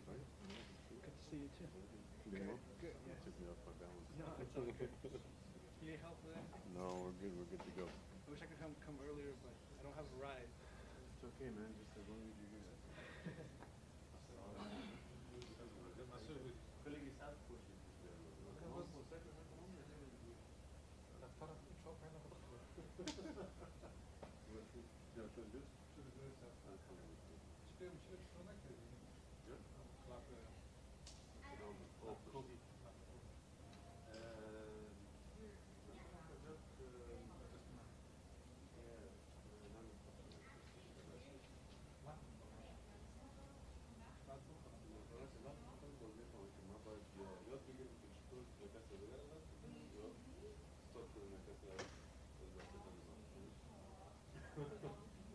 Right? Good to see you too. You know? Good, yeah. Took me off my balance. No, it's all good. You need help with that? No, we're good. We're good to go. I wish I could come earlier, but I don't have a ride. It's okay, man. Just as long as you do that.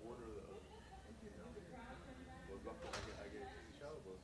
One or the other. I get shower bus.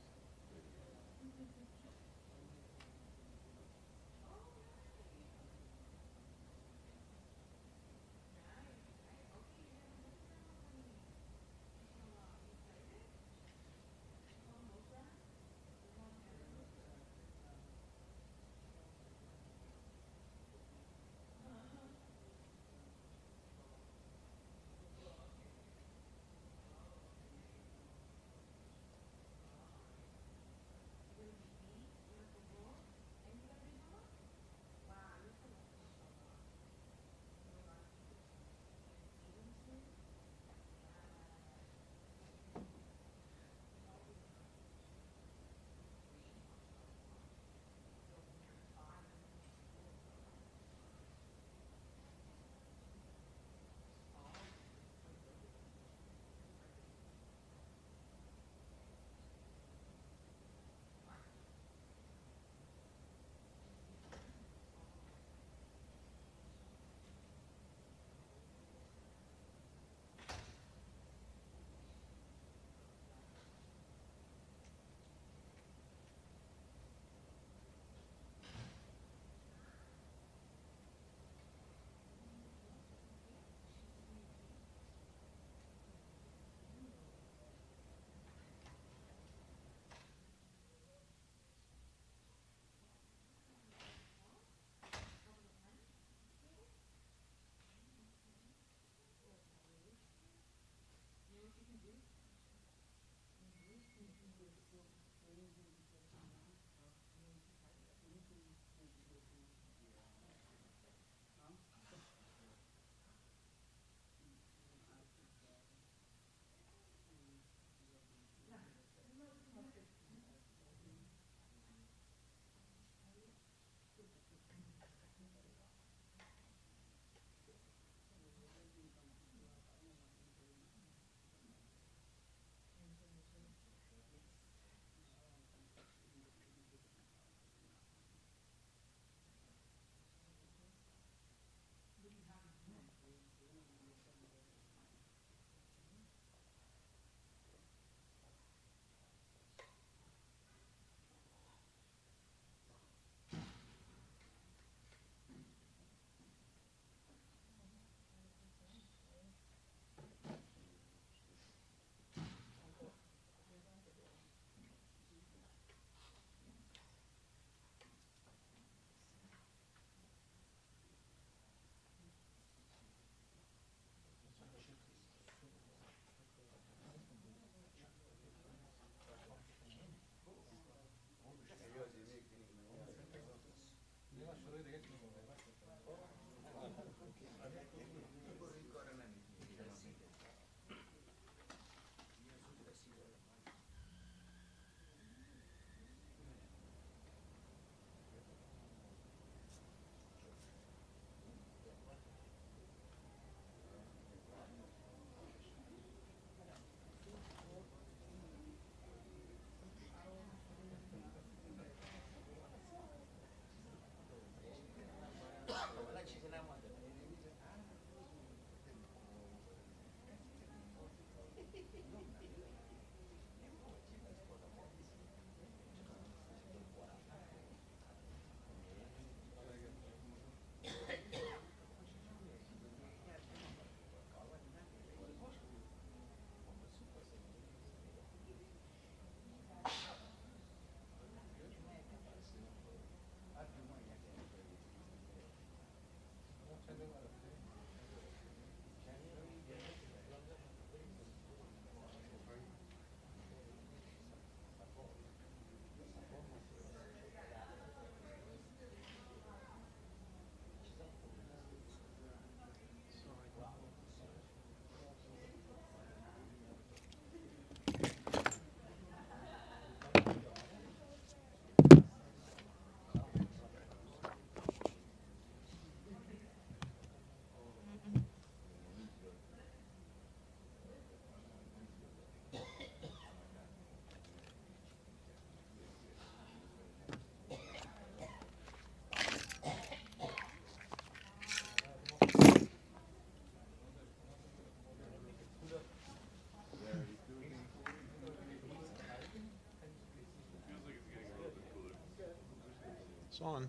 It's on.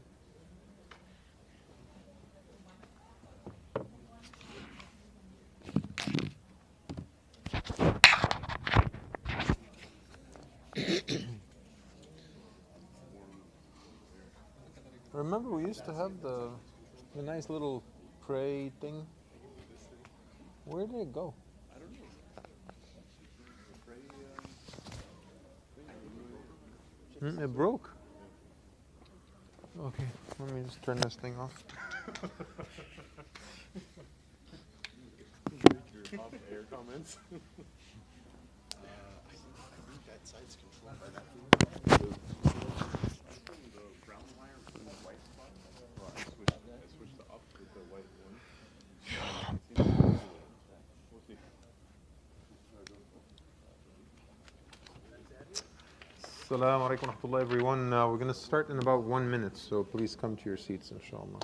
Remember we used to have the nice little pray thing? Where did it go? I don't know. The Frey thing, It broke. Okay, let me just turn this thing off. your off-air comments. I think that site's controlled by that. The brown wire with the white spot. Well, I switched to up with the white one. We'll see. Assalamu alaikum wa rahmatullah, everyone. We're going to start in about 1 minute, so please come to your seats, inshallah.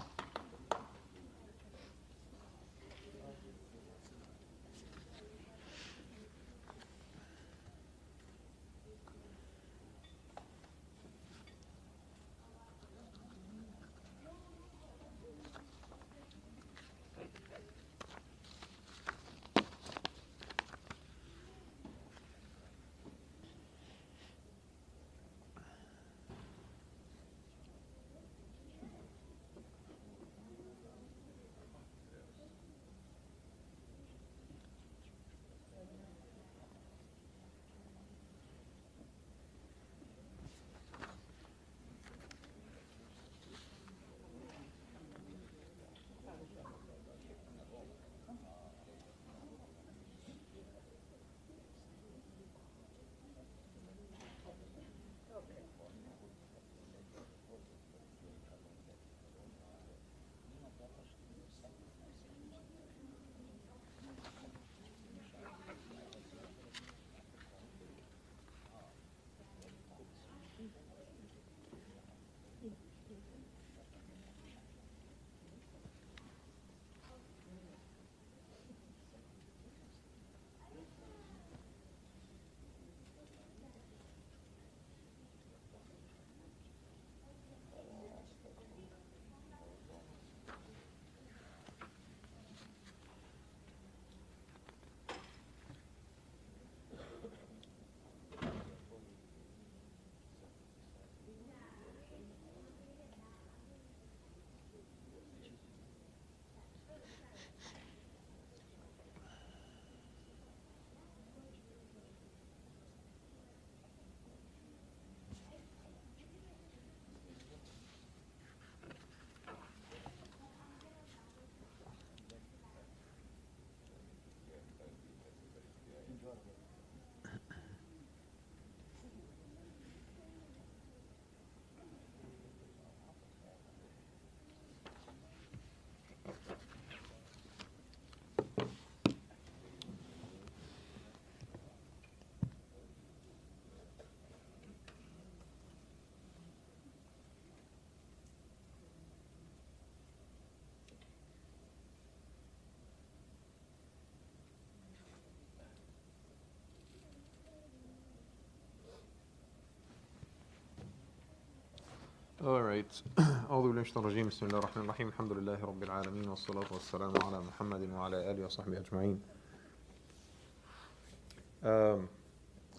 All right. أعوذ بالله من الشيطان الرجيم. بسم الله الرحمن الرحيم. الحمد لله رب العالمين والصلاة والسلام على محمد وعلى آله وصحبه أجمعين.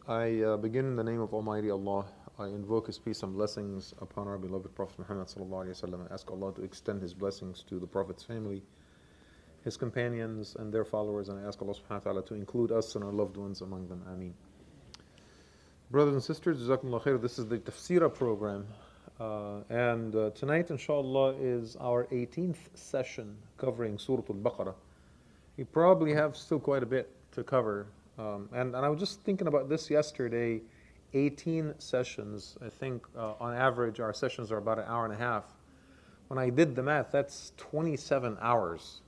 I begin in the name of Almighty Allah. I invoke His peace and blessings upon our beloved Prophet Muhammad sallallahu alaihi wasallam. I ask Allah to extend His blessings to the Prophet's family, his companions, and their followers, and I ask Allah subhanahu wa ta'ala to include us and our loved ones among them. Ameen. Brothers and sisters, Jazakumullah khair. This is the Tafseerah program. And tonight, inshallah, is our 18th session covering Surat al-Baqarah. We probably have still quite a bit to cover. And I was just thinking about this yesterday. 18 sessions. I think on average our sessions are about an hour and a half. When I did the math, that's 27 hours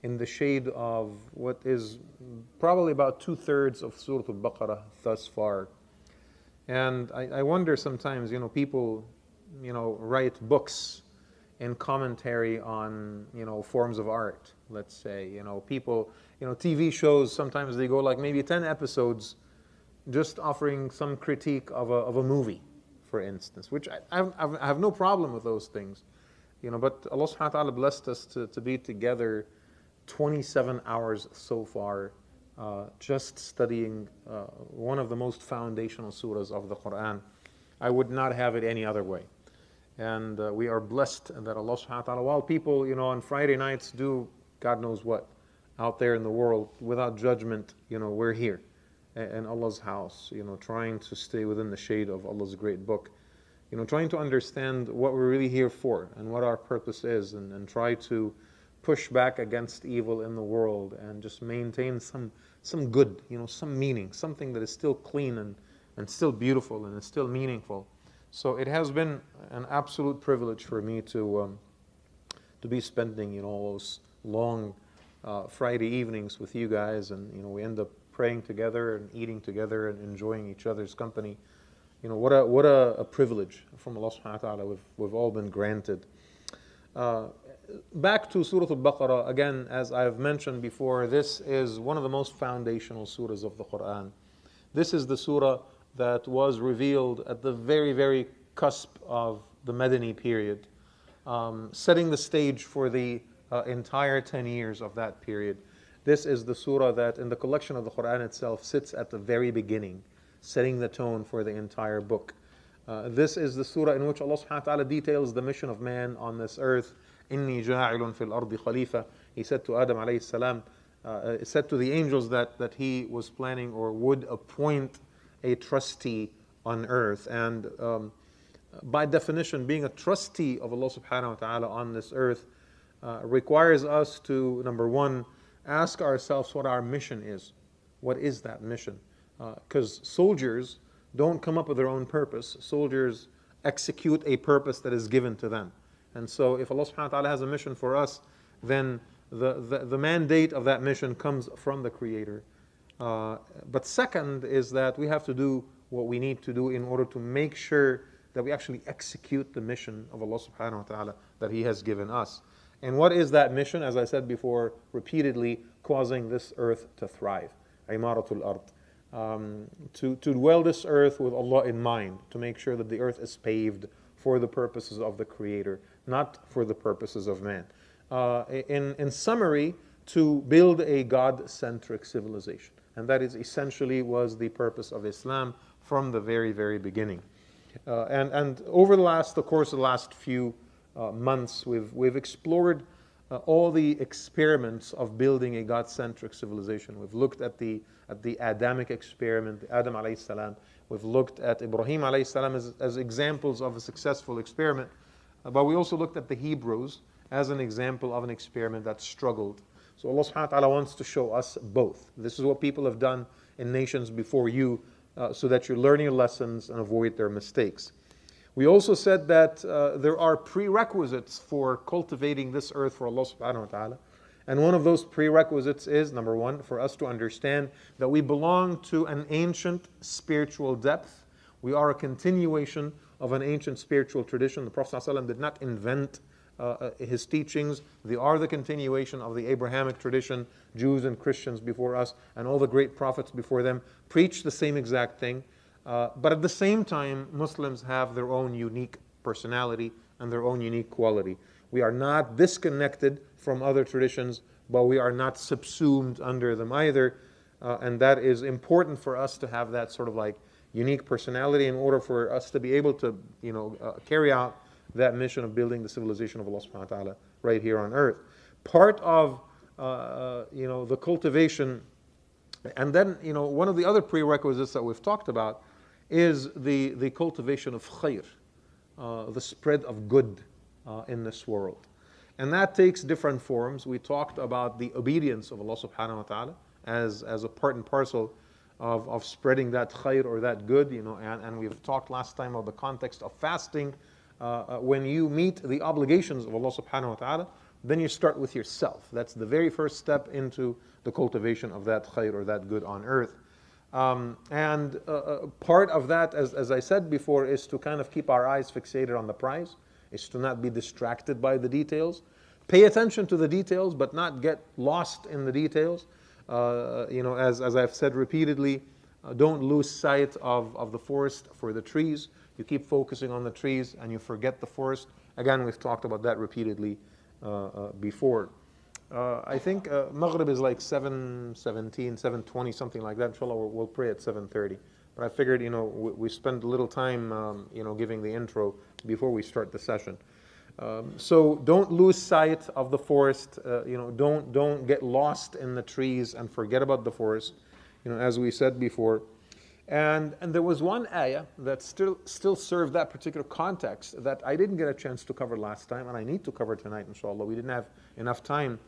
in the shade of what is probably about 2/3 of Surat al-Baqarah thus far. And I wonder sometimes, people, write books and commentary on, forms of art, let's say. People, TV shows, sometimes they go like maybe 10 episodes just offering some critique of a movie, for instance, which I have no problem with those things, but Allah subhanahu wa ta'ala blessed us to be together 27 hours so far, just studying one of the most foundational surahs of the Quran. I would not have it any other way. And we are blessed that Allah subhanahu wa ta'ala, while people, on Friday nights do God knows what out there in the world without judgment, we're here in Allah's house, trying to stay within the shade of Allah's great book, trying to understand what we're really here for and what our purpose is, and try to push back against evil in the world and just maintain some good, some meaning, something that is still clean and still beautiful and is still meaningful. So it has been an absolute privilege for me to be spending, all those long Friday evenings with you guys, and we end up praying together and eating together and enjoying each other's company. What a privilege from Allah subhanahu wa ta'ala we've all been granted. Back to Surah Al-Baqarah, again, as I've mentioned before, this is one of the most foundational surahs of the Quran. This is the surah that was revealed at the very, very cusp of the Madani period, setting the stage for the entire 10 years of that period. This is the surah that in the collection of the Quran itself sits at the very beginning, setting the tone for the entire book. This is the surah in which Allah subhanahu wa ta'ala details the mission of man on this earth. Inni ja'ilun fil ardi khalifa. He said to Adam alayhi salam, said to the angels that he was planning or would appoint a trustee on earth. And by definition, being a trustee of Allah subhanahu wa ta'ala on this earth requires us to, number one, ask ourselves what our mission is. What is that mission? Because soldiers don't come up with their own purpose. Soldiers execute a purpose that is given to them. And so if Allah subhanahu wa ta'ala has a mission for us, then the mandate of that mission comes from the Creator. But second is that we have to do what we need to do in order to make sure that we actually execute the mission of Allah subhanahu wa ta'ala that He has given us. And what is that mission? As I said before, repeatedly causing this earth to thrive. Imaratul ard. To dwell this earth with Allah in mind, to make sure that the earth is paved for the purposes of the Creator, not for the purposes of man. In summary, to build a God-centric civilization. And that is essentially was the purpose of Islam from the very, very beginning. And over the course of the last few months, we've explored all the experiments of building a God-centric civilization. We've looked at the Adamic experiment, Adam alayhi salam. We've looked at Ibrahim alayhi salam as examples of a successful experiment. But we also looked at the Hebrews as an example of an experiment that struggled. So Allah subhanahu wa ta'ala wants to show us both. This is what people have done in nations before you, so that you learn your lessons and avoid their mistakes. We also said that there are prerequisites for cultivating this earth for Allah subhanahu wa ta'ala. And one of those prerequisites is, number one, for us to understand that we belong to an ancient spiritual depth. We are a continuation of an ancient spiritual tradition. The Prophet ﷺ did not invent his teachings. They are the continuation of the Abrahamic tradition. Jews and Christians before us and all the great prophets before them preached the same exact thing. But at the same time, Muslims have their own unique personality and their own unique quality. We are not disconnected from other traditions, but we are not subsumed under them either. And that is important for us to have that sort of like unique personality in order for us to be able to, carry out that mission of building the civilization of Allah subhanahu wa ta'ala right here on earth. Part of, the cultivation, and then, one of the other prerequisites that we've talked about is the cultivation of khair, the spread of good in this world. And that takes different forms. We talked about the obedience of Allah subhanahu wa ta'ala as a part and parcel of spreading that khair or that good, and we've talked last time of the context of fasting. When you meet the obligations of Allah subhanahu wa ta'ala, then you start with yourself. That's the very first step into the cultivation of that khair or that good on earth. And part of that, as I said before, is to kind of keep our eyes fixated on the prize, is to not be distracted by the details. Pay attention to the details, but not get lost in the details. As I've said repeatedly, Don't lose sight of the forest for the trees. You keep focusing on the trees and you forget the forest. Again, we've talked about that repeatedly before. I think Maghrib is like 7:17, 7:20, something like that. Inshallah, we'll pray at 7:30. But I figured, we spend a little time, giving the intro before we start the session. So don't lose sight of the forest. Don't get lost in the trees and forget about the forest. As we said before. And there was one ayah that still served that particular context that I didn't get a chance to cover last time, and I need to cover tonight, inshallah. We didn't have enough time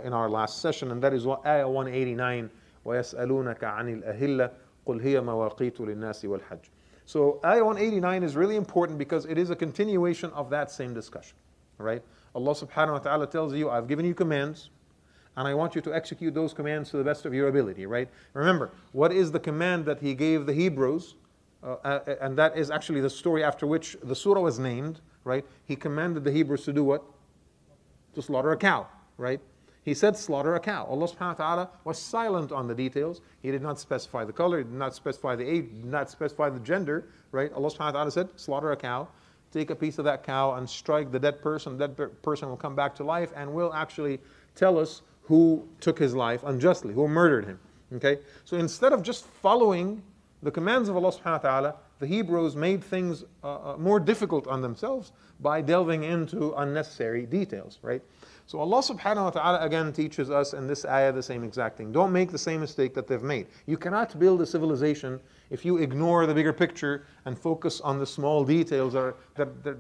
in our last session, and that is ayah 189. وَيَسْأَلُونَكَ عَنِ الْأَهِلَّةِ قُلْ هِيَ مَوَاقِيتُ لِلنَّاسِ وَالْحَجِّ. So ayah 189 is really important because it is a continuation of that same discussion. Right? Allah subhanahu wa ta'ala tells you, I've given you commands, and I want you to execute those commands to the best of your ability, right? Remember, what is the command that He gave the Hebrews? And that is actually the story after which the surah was named, right? He commanded the Hebrews to do what? To slaughter a cow, right? He said slaughter a cow. Allah subhanahu wa ta'ala was silent on the details. He did not specify the color, He did not specify the age, did not specify the gender, right? Allah subhanahu wa ta'ala said slaughter a cow. Take a piece of that cow and strike the dead person. The dead person will come back to life and will actually tell us who took his life unjustly, who murdered him. Okay? So instead of just following the commands of Allah subhanahu wa ta'ala, the Hebrews made things more difficult on themselves by delving into unnecessary details, right? So Allah subhanahu wa ta'ala again teaches us in this ayah the same exact thing. Don't make the same mistake that they've made. You cannot build a civilization if you ignore the bigger picture and focus on the small details that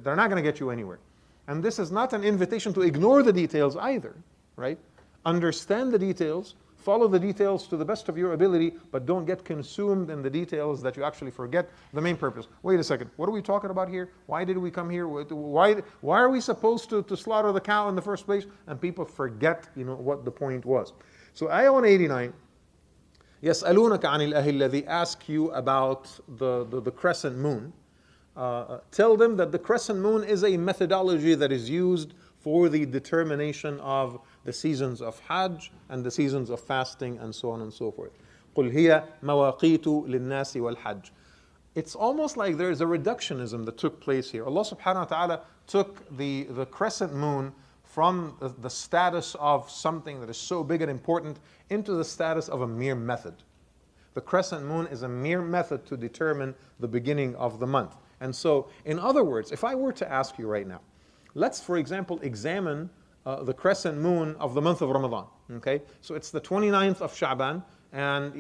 they're not going to get you anywhere. And this is not an invitation to ignore the details either, right? Understand the details, follow the details to the best of your ability, but don't get consumed in the details that you actually forget the main purpose. Wait a second, what are we talking about here? Why did we come here? Why are we supposed to slaughter the cow in the first place? And people forget, what the point was. So ayah 189, يَسْأَلُونَكَ عَنِ الْأَهِلَّةِ, they ask you about the crescent moon. Tell them that the crescent moon is a methodology that is used for the determination of the seasons of Hajj and the seasons of fasting and so on and so forth. قُلْ هِيَ مَوَاقِيتُ لِلنَّاسِ وَالْحَجِّ. It's almost like there's a reductionism that took place here. Allah subhanahu wa ta'ala took the crescent moon from the status of something that is so big and important into the status of a mere method. The crescent moon is a mere method to determine the beginning of the month. And so, in other words, if I were to ask you right now, let's, for example, examine the crescent moon of the month of Ramadan. Okay, so it's the 29th of Sha'ban, and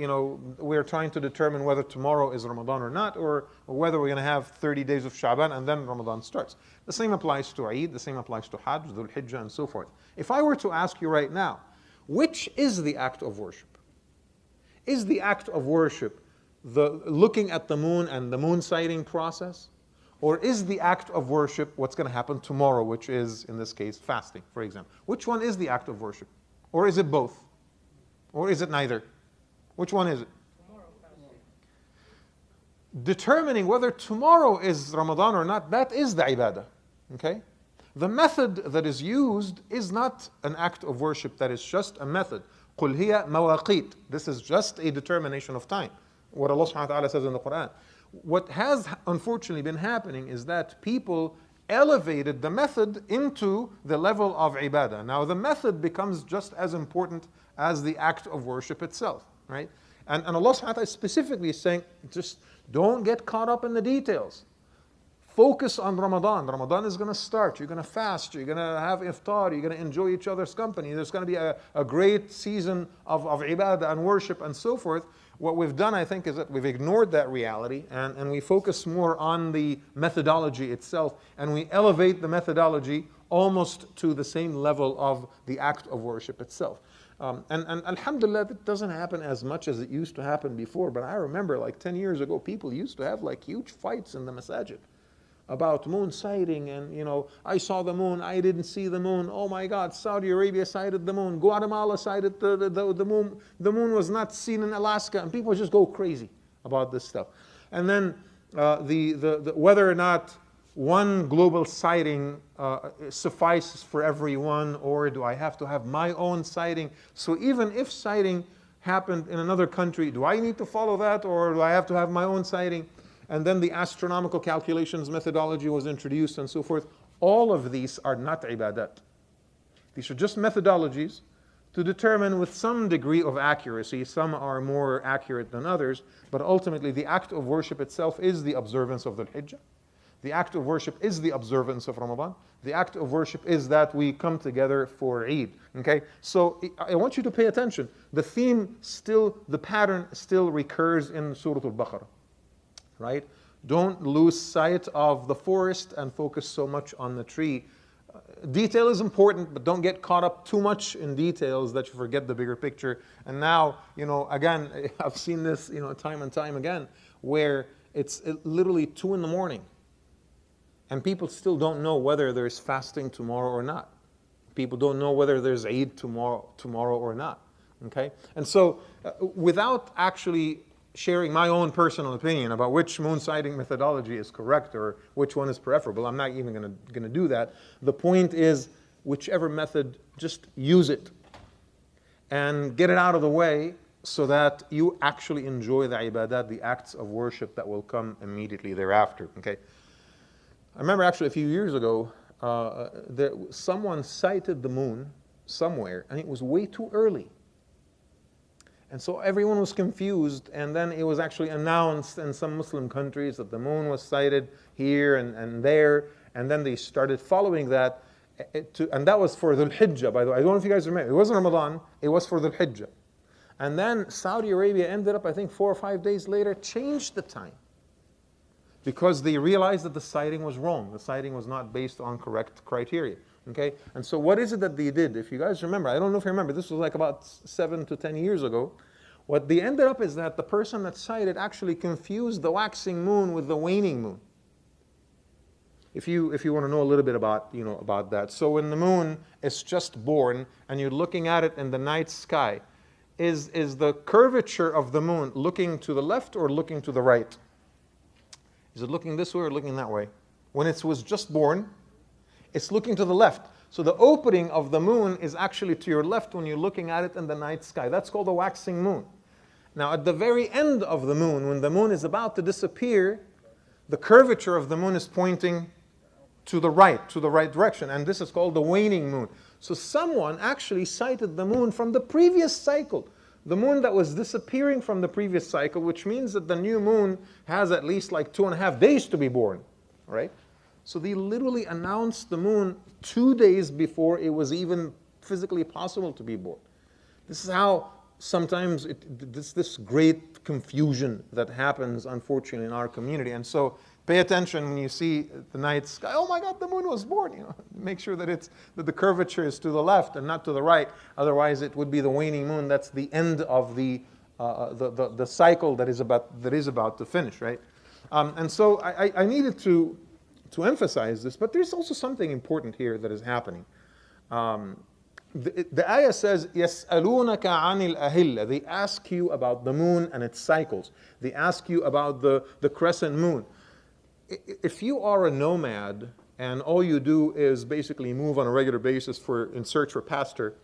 we're trying to determine whether tomorrow is Ramadan or not, or whether we're going to have 30 days of Sha'ban and then Ramadan starts. The same applies to Eid, the same applies to Hajj, Dhul Hijjah, and so forth. If I were to ask you right now, which is the act of worship? Is the act of worship the looking at the moon and the moon sighting process? Or is the act of worship what's going to happen tomorrow, which is, in this case, fasting, for example? Which one is the act of worship? Or is it both? Or is it neither? Which one is it? Determining whether tomorrow is Ramadan or not, that is the ibadah. Okay? The method that is used is not an act of worship, that is just a method. قُلْ هِيَ مَوَاقِيتُ. This is just a determination of time. What Allah subhanahu wa ta'ala says in the Quran. What has unfortunately been happening is that people elevated the method into the level of ibadah. Now the method becomes just as important as the act of worship itself, right? And Allah subhanahu wa ta'ala specifically is saying, just don't get caught up in the details. Focus on Ramadan. Ramadan is going to start. You're going to fast. You're going to have iftar. You're going to enjoy each other's company. There's going to be a great season of ibadah and worship and so forth. What we've done, I think, is that we've ignored that reality and we focus more on the methodology itself, and we elevate the methodology almost to the same level of the act of worship itself. And alhamdulillah, that doesn't happen as much as it used to happen before, but I remember like 10 years ago, people used to have like huge fights in the masajid about moon sighting, and I saw the moon, I didn't see the moon, oh my God, Saudi Arabia sighted the moon, Guatemala sighted the moon, the moon was not seen in Alaska, and people just go crazy about this stuff. And then the whether or not one global sighting suffices for everyone, or do I have to have my own sighting? So even if sighting happened in another country. Do I need to follow that, or do I have to have my own sighting? And then the astronomical calculations methodology was introduced and so forth. All of these are not ibadat. These are just methodologies to determine with some degree of accuracy. Some are more accurate than others, but ultimately the act of worship itself is the observance of the Hijjah. The act of worship is the observance of Ramadan. The act of worship is that we come together for Eid. Okay? So I want you to pay attention. The theme still, the pattern still recurs in Surah Al-Baqarah. Right? Don't lose sight of the forest and focus so much on the tree. Detail is important, but don't get caught up too much in details that you forget the bigger picture. And now, again, I've seen this, time and time again, where it's literally 2 in the morning. And people still don't know whether there's fasting tomorrow or not. People don't know whether there's Eid tomorrow or not. Okay? And so, without actually sharing my own personal opinion about which moon sighting methodology is correct or which one is preferable, I'm not even going to do that. The point is, whichever method, just use it and get it out of the way so that you actually enjoy the ibadat, the acts of worship that will come immediately thereafter. Okay? I remember actually a few years ago, someone sighted the moon somewhere, and it was way too early. And so everyone was confused, and then it was actually announced in some Muslim countries that the moon was sighted here and there, and then they started following that, and that was for Dhul Hijjah, by the way. I don't know if you guys remember. It wasn't Ramadan, it was for Dhul Hijjah. And then Saudi Arabia ended up, I think 4 or 5 days later, changed the time, because they realized that the sighting was wrong. The sighting was not based on correct criteria. Okay? And so what is it that they did? If you guys remember, I don't know if you remember, this was like about 7 to 10 years ago. What they ended up is that the person that sighted actually confused the waxing moon with the waning moon. If you want to know a little bit about that. So when the moon is just born and you're looking at it in the night sky, is the curvature of the moon looking to the left or looking to the right? Is it looking this way or looking that way? When it was just born, it's looking to the left. So the opening of the moon is actually to your left when you're looking at it in the night sky. That's called a waxing moon. Now at the very end of the moon, when the moon is about to disappear, the curvature of the moon is pointing to the right direction. And this is called the waning moon. So someone actually sighted the moon from the previous cycle. The moon that was disappearing from the previous cycle, which means that the new moon has at least like 2.5 days to be born. Right? So they literally announced the moon 2 days before it was even physically possible to be born. This is how sometimes this great confusion that happens, unfortunately, in our community. And so pay attention when you see the night sky. Oh my God, the moon was born. Make sure that the curvature is to the left and not to the right. Otherwise, it would be the waning moon. That's the end of the cycle that is about to finish, right? And so I needed to emphasize this, but there's also something important here that is happening. The ayah says, يَسْأَلُونَكَ عَنِ الْأَهِلَّةِ. They ask you about the moon and its cycles. They ask you about the crescent moon. If you are a nomad and all you do is basically move on a regular basis in search for pasture,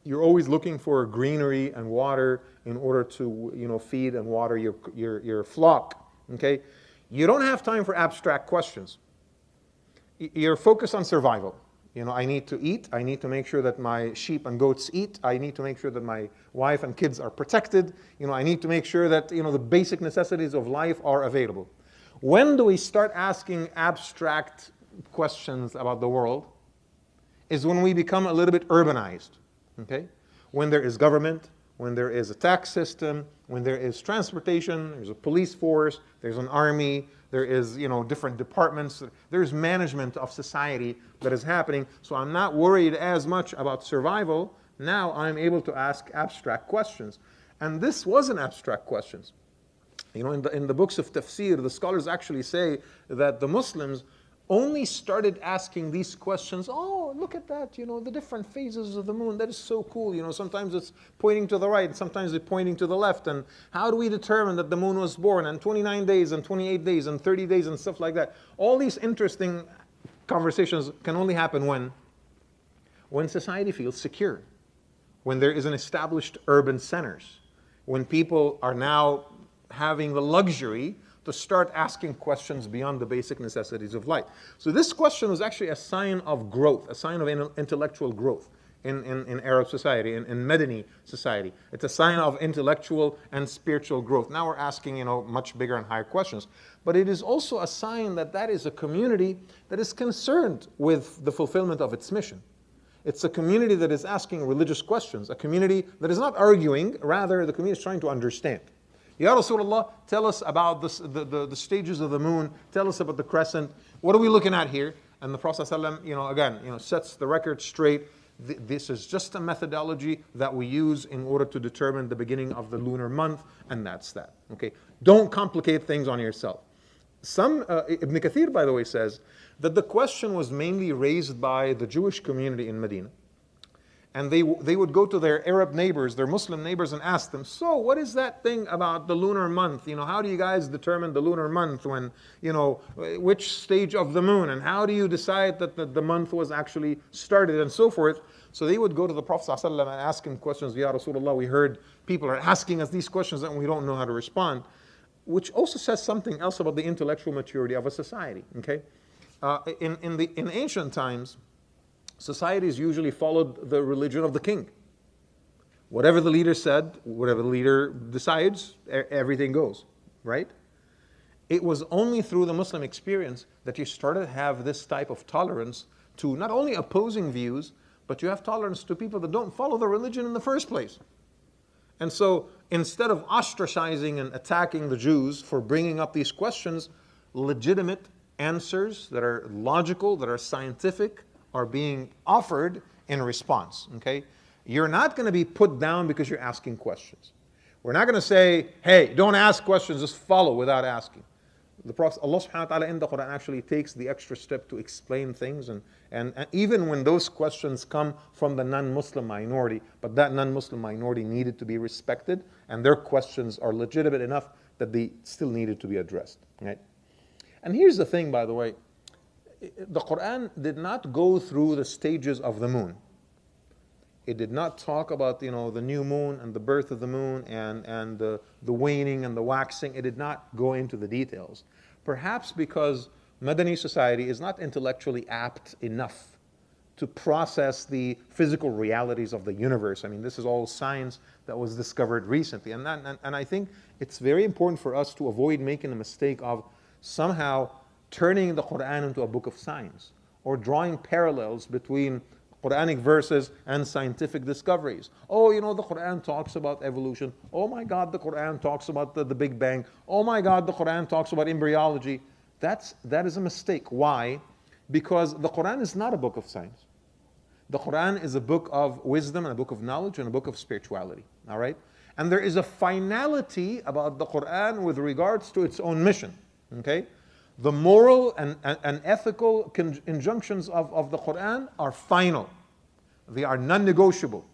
you're always looking for greenery and water in order to feed and water your flock. Okay? You don't have time for abstract questions. You're focused on survival. I need to eat. I need to make sure that my sheep and goats eat. I need to make sure that my wife and kids are protected. I need to make sure that the basic necessities of life are available. When do we start asking abstract questions about the world? Is when we become a little bit urbanized. Okay? When there is government, when there is a tax system, when there is transportation, there's a police force, there's an army, there is different departments, there's management of society that is happening. So I'm not worried as much about survival. Now I'm able to ask abstract questions. And this wasn't abstract questions. In the books of Tafseerah, the scholars actually say that the Muslims only started asking these questions. Oh, look at that, the different phases of the moon. That is so cool. Sometimes it's pointing to the right, sometimes it's pointing to the left. And how do we determine that the moon was born? And 29 days and 28 days and 30 days and stuff like that. All these interesting conversations can only happen when society feels secure. when there is an established urban centers, when people are now having the luxury to start asking questions beyond the basic necessities of life. So this question was actually a sign of growth, a sign of intellectual growth in Arab society, in Medini society. It's a sign of intellectual and spiritual growth. Now we're asking, much bigger and higher questions. But it is also a sign that that is a community that is concerned with the fulfillment of its mission. It's a community that is asking religious questions, a community that is not arguing, rather the community is trying to understand. Ya Rasulullah, tell us about the stages of the moon, tell us about the crescent, what are we looking at here? And the Prophet ﷺ, sets the record straight. This is just a methodology that we use in order to determine the beginning of the lunar month, and that's that. Okay, don't complicate things on yourself. Ibn Kathir, by the way, says that the question was mainly raised by the Jewish community in Medina. And they would go to their Arab neighbors, their Muslim neighbors, and ask them, so what is that thing about the lunar month? How do you guys determine the lunar month when, which stage of the moon? And how do you decide that the month was actually started and so forth? So they would go to the Prophet ﷺ and ask him questions. Ya Rasulullah, we heard people are asking us these questions and we don't know how to respond. Which also says something else about the intellectual maturity of a society, okay? In ancient times, societies usually followed the religion of the king. Whatever the leader said, whatever the leader decides, everything goes, right? It was only through the Muslim experience that you started to have this type of tolerance to not only opposing views, but you have tolerance to people that don't follow the religion in the first place. And so instead of ostracizing and attacking the Jews for bringing up these questions, legitimate answers that are logical, that are scientific, are being offered in response, okay? You're not going to be put down because you're asking questions. We're not going to say, hey, don't ask questions, just follow without asking. The Prophet, Allah subhanahu wa ta'ala in the Quran actually takes the extra step to explain things, and even when those questions come from the non-Muslim minority, but that non-Muslim minority needed to be respected, and their questions are legitimate enough that they still needed to be addressed, right? And here's the thing, by the way, the Quran did not go through the stages of the moon. It did not talk about the new moon and the birth of the moon and the waning and the waxing. It did not go into the details. Perhaps because Madani society is not intellectually apt enough to process the physical realities of the universe. I mean, this is all science that was discovered recently. And I think it's very important for us to avoid making the mistake of somehow turning the Quran into a book of science, or drawing parallels between Quranic verses and scientific discoveries. Oh, the Quran talks about evolution. Oh my God, the Quran talks about the Big Bang. Oh my God, the Quran talks about embryology. That is a mistake. Why? Because the Quran is not a book of science. The Quran is a book of wisdom and a book of knowledge and a book of spirituality. All right? And there is a finality about the Quran with regards to its own mission. Okay? The moral and ethical injunctions of the Quran are final. They are non-negotiable.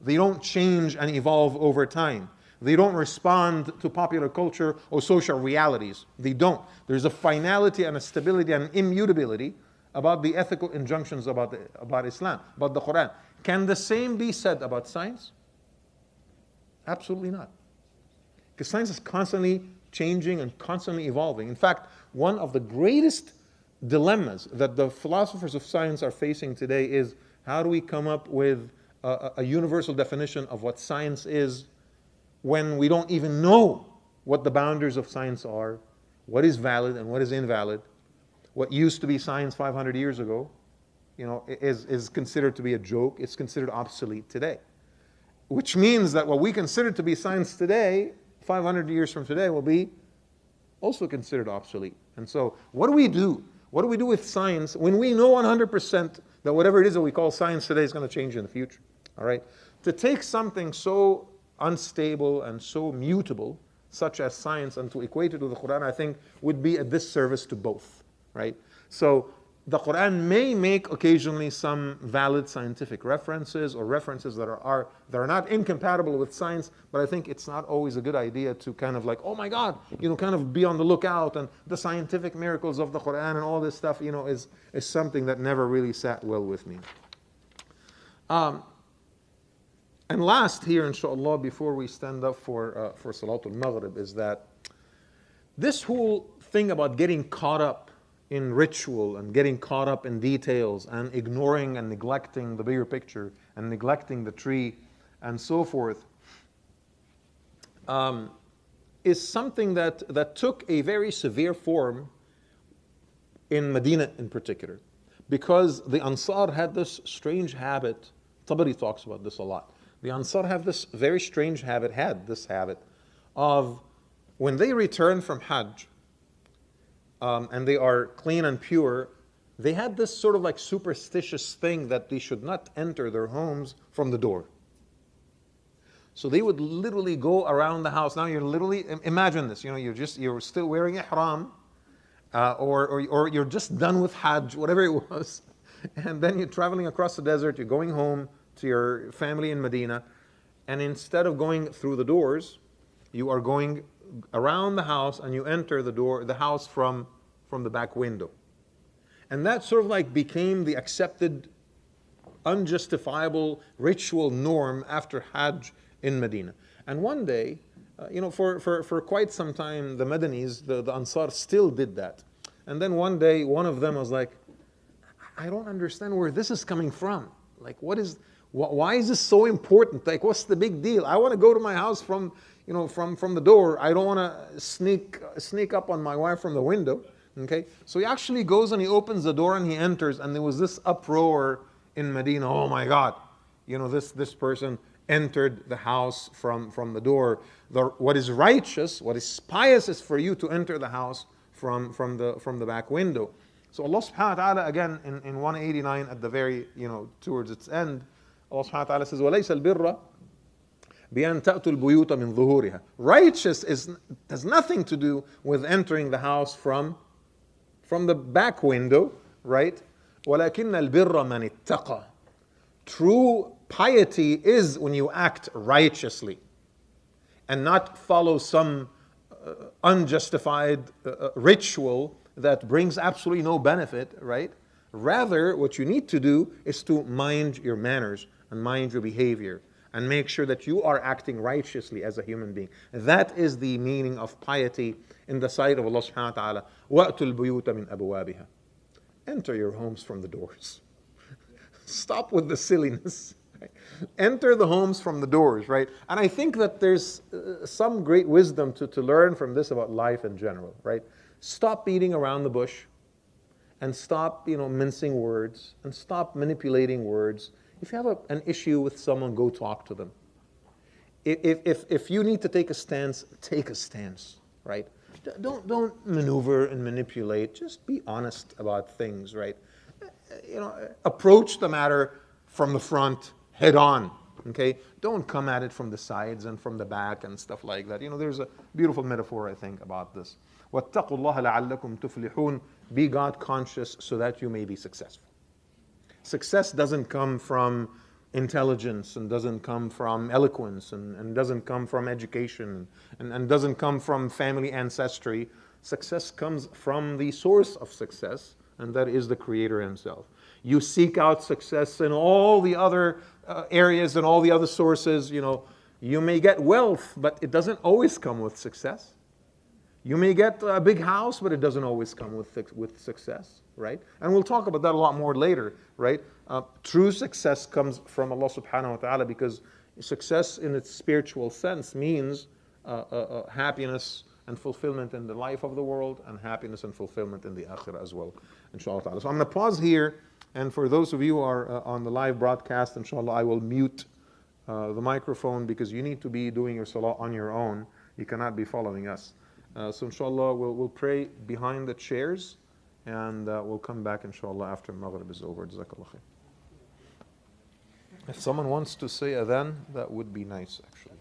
They don't change and evolve over time. They don't respond to popular culture or social realities. They don't. There's a finality and a stability and immutability about the ethical injunctions about Islam, about the Quran. Can the same be said about science? Absolutely not. Because science is constantly changing and constantly evolving. In fact, one of the greatest dilemmas that the philosophers of science are facing today is, how do we come up with a universal definition of what science is when we don't even know what the boundaries of science are, what is valid and what is invalid? What used to be science 500 years ago, is considered to be a joke. It's considered obsolete today. Which means that what we consider to be science today, 500 years from today, will be also considered obsolete. And so, what do we do? What do we do with science when we know 100% that whatever it is that we call science today is going to change in the future? All right? To take something so unstable and so mutable, such as science, and to equate it to the Quran, I think would be a disservice to both. Right? So, the Quran may make occasionally some valid scientific references or references that are not incompatible with science, but I think it's not always a good idea to kind of like, oh my God, kind of be on the lookout, and the scientific miracles of the Quran and all this stuff, is something that never really sat well with me. And last here, inshallah, before we stand up for Salatul Maghrib, is that this whole thing about getting caught up in ritual and getting caught up in details and ignoring and neglecting the bigger picture and neglecting the tree and so forth, is something that took a very severe form in Medina in particular. Because the Ansar had this strange habit, Tabari talks about this a lot. The Ansar have this very strange habit, had this habit of when they return from Hajj and they are clean and pure, they had this sort of like superstitious thing that they should not enter their homes from the door. So they would literally go around the house. Now you're literally, imagine this, you're still wearing ihram, or you're just done with Hajj, whatever it was, and then you're traveling across the desert, you're going home to your family in Medina, and instead of going through the doors, you are going around the house and you enter the house from the back window. And that sort of like became the accepted, unjustifiable ritual norm after Hajj in Medina. And one day, for quite some time, the Madanis, the Ansar still did that. And then one day, one of them was like, I don't understand where this is coming from. Like, why is this so important? Like, what's the big deal? I want to go to my house from the door. I don't want to sneak up on my wife from the window. Okay? So he actually goes and he opens the door and he enters, and there was this uproar in Medina. Oh my God. This person entered the house from the door. What is righteous, what is pious is for you to enter the house from the back window. So Allah subhanahu wa ta'ala, again in 189 at the very, towards its end, Allah subhanahu wa ta'ala says, وَلَيْسَ الْبِرَّ بِأَن تَأْتُوا الْبُيُوتَ مِنْ ظُهُورِهَا. Righteous has nothing to do with entering the house from the back window, right? وَلَكِنَّ الْبِرَّ مَنِ اتَّقَى. True piety is when you act righteously and not follow some unjustified ritual that brings absolutely no benefit, right? Rather, what you need to do is to mind your manners and mind your behavior and make sure that you are acting righteously as a human being. That is the meaning of piety in the sight of Allah subhanahu wa ta'ala. وَأْتُوا الْبُيُوتَ مِنْ أَبْوَابِهَا. Enter your homes from the doors. Stop with the silliness. Right? Enter the homes from the doors, right? And I think that there's some great wisdom to learn from this about life in general, right? Stop beating around the bush and stop, mincing words and stop manipulating words. If you have an issue with someone, go talk to them. If you need to take a stance, take a stance, right? Don't maneuver and manipulate. Just be honest about things, right? Approach the matter from the front, head on, okay? Don't come at it from the sides and from the back and stuff like that. There's a beautiful metaphor, I think, about this. وَاتَّقُوا اللَّهَ لَعَلَّكُمْ تُفْلِحُونَ. Be God conscious so that you may be successful. Success doesn't come from intelligence and doesn't come from eloquence and doesn't come from education and doesn't come from family ancestry. Success comes from the source of success, and that is the Creator Himself. You seek out success in all the other areas and all the other sources. You may get wealth, but it doesn't always come with success. You may get a big house, but it doesn't always come with success, right? And we'll talk about that a lot more later, right? True success comes from Allah subhanahu wa ta'ala, because success in its spiritual sense means happiness and fulfillment in the life of the world, and happiness and fulfillment in the akhirah as well, inshallah ta'ala. So I'm going to pause here, and for those of you who are on the live broadcast, inshallah, I will mute the microphone, because you need to be doing your salah on your own. You cannot be following us. So inshallah, we'll pray behind the chairs, and we'll come back inshallah after Maghrib is over. Jazakallah khair. If someone wants to say adhan, that would be nice actually.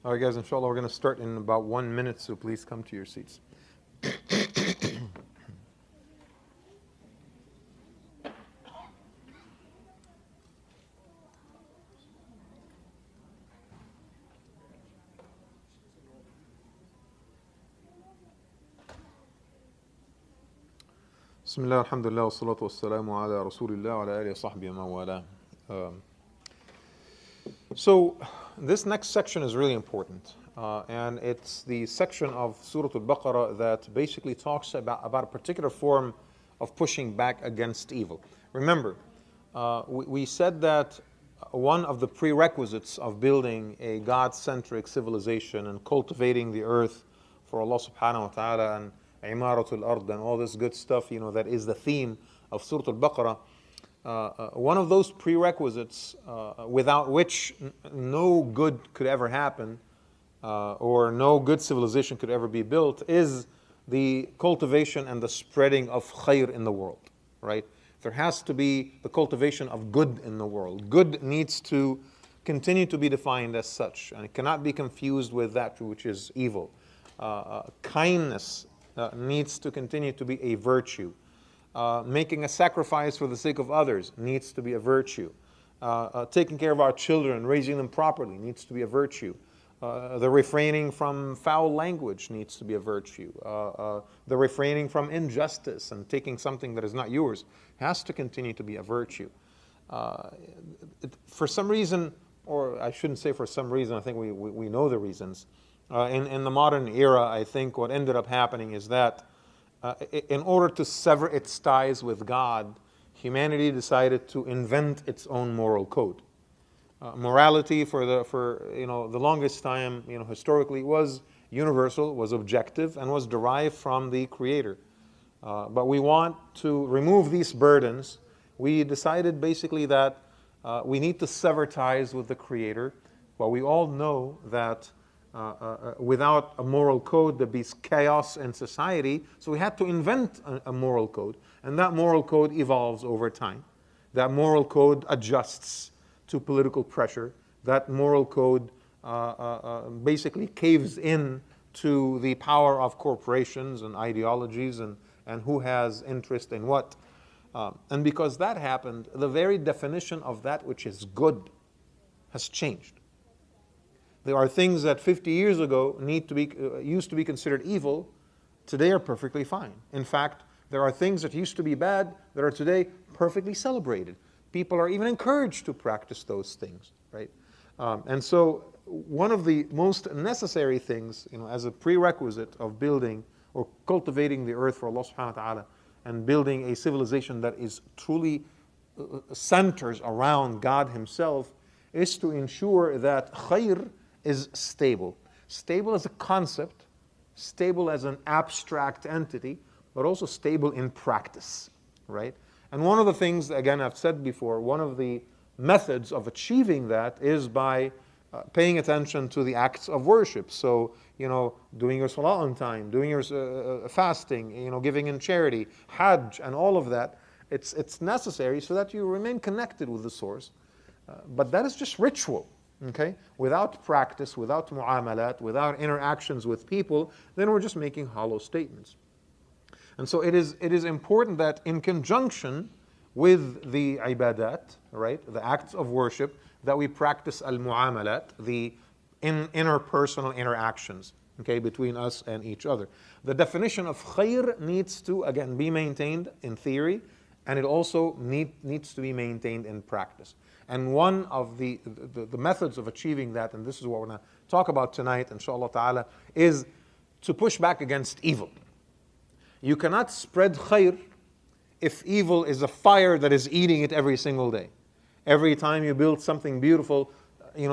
All right, guys, inshallah, we're going to start in about 1 minute, so please come to your seats. Bismillah, alhamdulillah, wa salatu wa salamu ala rasulillah wa ala alihi wa sahbihi wa man wala. So this next section is really important, and it's the section of Surat al-Baqarah that basically talks about a particular form of pushing back against evil. Remember, we said that one of the prerequisites of building a God-centric civilization and cultivating the earth for Allah subhanahu wa ta'ala and imaratul ard and all this good stuff, that is the theme of Surah Al-Baqarah. One of those prerequisites without which no good could ever happen or no good civilization could ever be built is the cultivation and the spreading of khair in the world, right? There has to be the cultivation of good in the world. Good needs to continue to be defined as such, and it cannot be confused with that which is evil. Kindness needs to continue to be a virtue. Making a sacrifice for the sake of others needs to be a virtue. Taking care of our children, raising them properly needs to be a virtue. The refraining from foul language needs to be a virtue. The refraining from injustice and taking something that is not yours has to continue to be a virtue. For some reason, or I shouldn't say for some reason, I think we know the reasons. In the modern era, I think what ended up happening is that in order to sever its ties with God, humanity decided to invent its own moral code. Morality for the longest time, historically was universal, was objective, and was derived from the Creator. But we want to remove these burdens. We decided basically that we need to sever ties with the Creator. But we all know that without a moral code, there'd be chaos in society. So we had to invent a moral code. And that moral code evolves over time. That moral code adjusts to political pressure. That moral code basically caves in to the power of corporations and ideologies and who has interest in what. And because that happened, the very definition of that which is good has changed. There are things that 50 years ago used to be considered evil, today are perfectly fine. In fact, there are things that used to be bad that are today perfectly celebrated. People are even encouraged to practice those things, right? And so one of the most necessary things, as a prerequisite of building or cultivating the earth for Allah subhanahu wa ta'ala and building a civilization that is truly centers around God Himself, is to ensure that khair is stable. Stable as a concept, stable as an abstract entity, but also stable in practice, right? And one of the things, again, I've said before, one of the methods of achieving that is by paying attention to the acts of worship. So, doing your salah on time, doing your fasting, giving in charity, hajj, and all of that. It's necessary so that you remain connected with the source. But that is just ritual. Okay? Without practice, without mu'amalat, without interactions with people, then we're just making hollow statements. And so it is important that in conjunction with the ibadat, right, the acts of worship, that we practice al-mu'amalat, the interpersonal interactions, okay, between us and each other. The definition of khair needs to, again, be maintained in theory, and it also needs to be maintained in practice. And one of the methods of achieving that, and this is what we're going to talk about tonight, inshallah ta'ala, is to push back against evil. You cannot spread khair if evil is a fire that is eating it every single day. Every time you build something beautiful,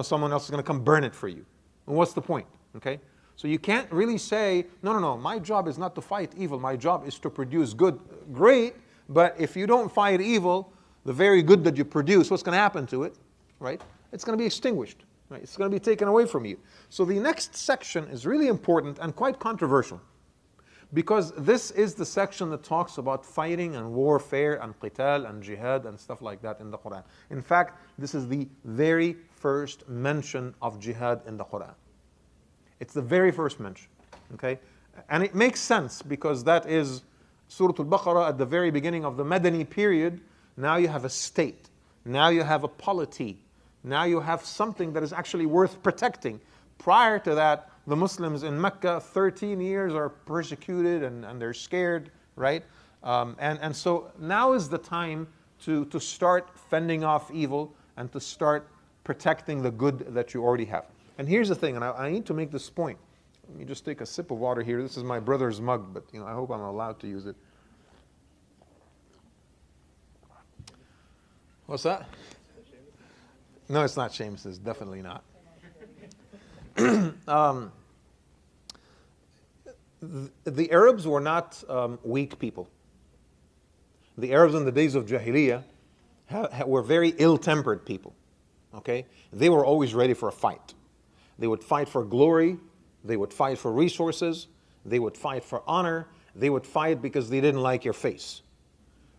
someone else is going to come burn it for you. And what's the point? Okay? So you can't really say, no, my job is not to fight evil. My job is to produce good. Great, but if you don't fight evil, the very good that you produce, what's going to happen to it, right? It's going to be extinguished, right? It's going to be taken away from you. So the next section is really important and quite controversial, because this is the section that talks about fighting and warfare and qital and jihad and stuff like that in the Quran. In fact, this is the very first mention of jihad in the Quran. It's the very first mention. Okay? And it makes sense because that is Surah Al-Baqarah at the very beginning of the Madani period. Now you have a state. Now you have a polity. Now you have something that is actually worth protecting. Prior to that, the Muslims in Mecca, 13 years are persecuted and they're scared, right? And so now is the time to start fending off evil and to start protecting the good that you already have. And here's the thing, and I need to make this point. Let me just take a sip of water here. This is my brother's mug, but I hope I'm allowed to use it. What's that? No, it's not Seamus. It's definitely not. The Arabs were not weak people. The Arabs in the days of Jahiliyyah were very ill-tempered people. Okay? They were always ready for a fight. They would fight for glory. They would fight for resources. They would fight for honor. They would fight because they didn't like your face.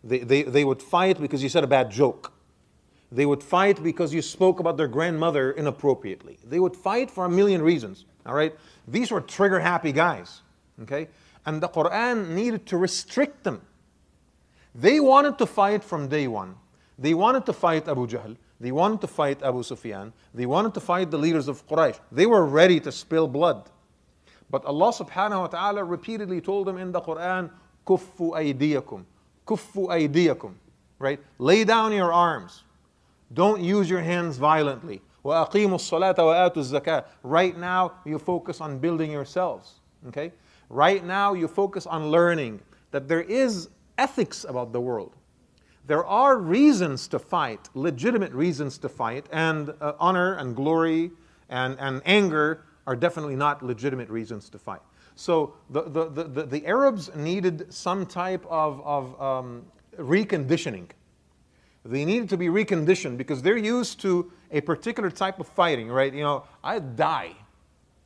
They would fight because you said a bad joke. They would fight because you spoke about their grandmother inappropriately. They would fight for a million reasons. All right? These were trigger-happy guys. Okay? And the Quran needed to restrict them. They wanted to fight from day one. They wanted to fight Abu Jahl. They wanted to fight Abu Sufyan. They wanted to fight the leaders of Quraysh. They were ready to spill blood. But Allah subhanahu wa ta'ala repeatedly told them in the Quran, Kuffu aydiyakum. Kuffu aydiyakum. Right? Lay down your arms. Don't use your hands violently. وَأَقِيمُوا الصَّلَاةَ وَآتُوا الزَّكَاةَ. Right now, you focus on building yourselves. Okay? Right now, you focus on learning that there is ethics about the world. There are reasons to fight, legitimate reasons to fight, and honor and glory and anger are definitely not legitimate reasons to fight. So the Arabs needed some type of reconditioning. They needed to be reconditioned because they're used to a particular type of fighting, right? I die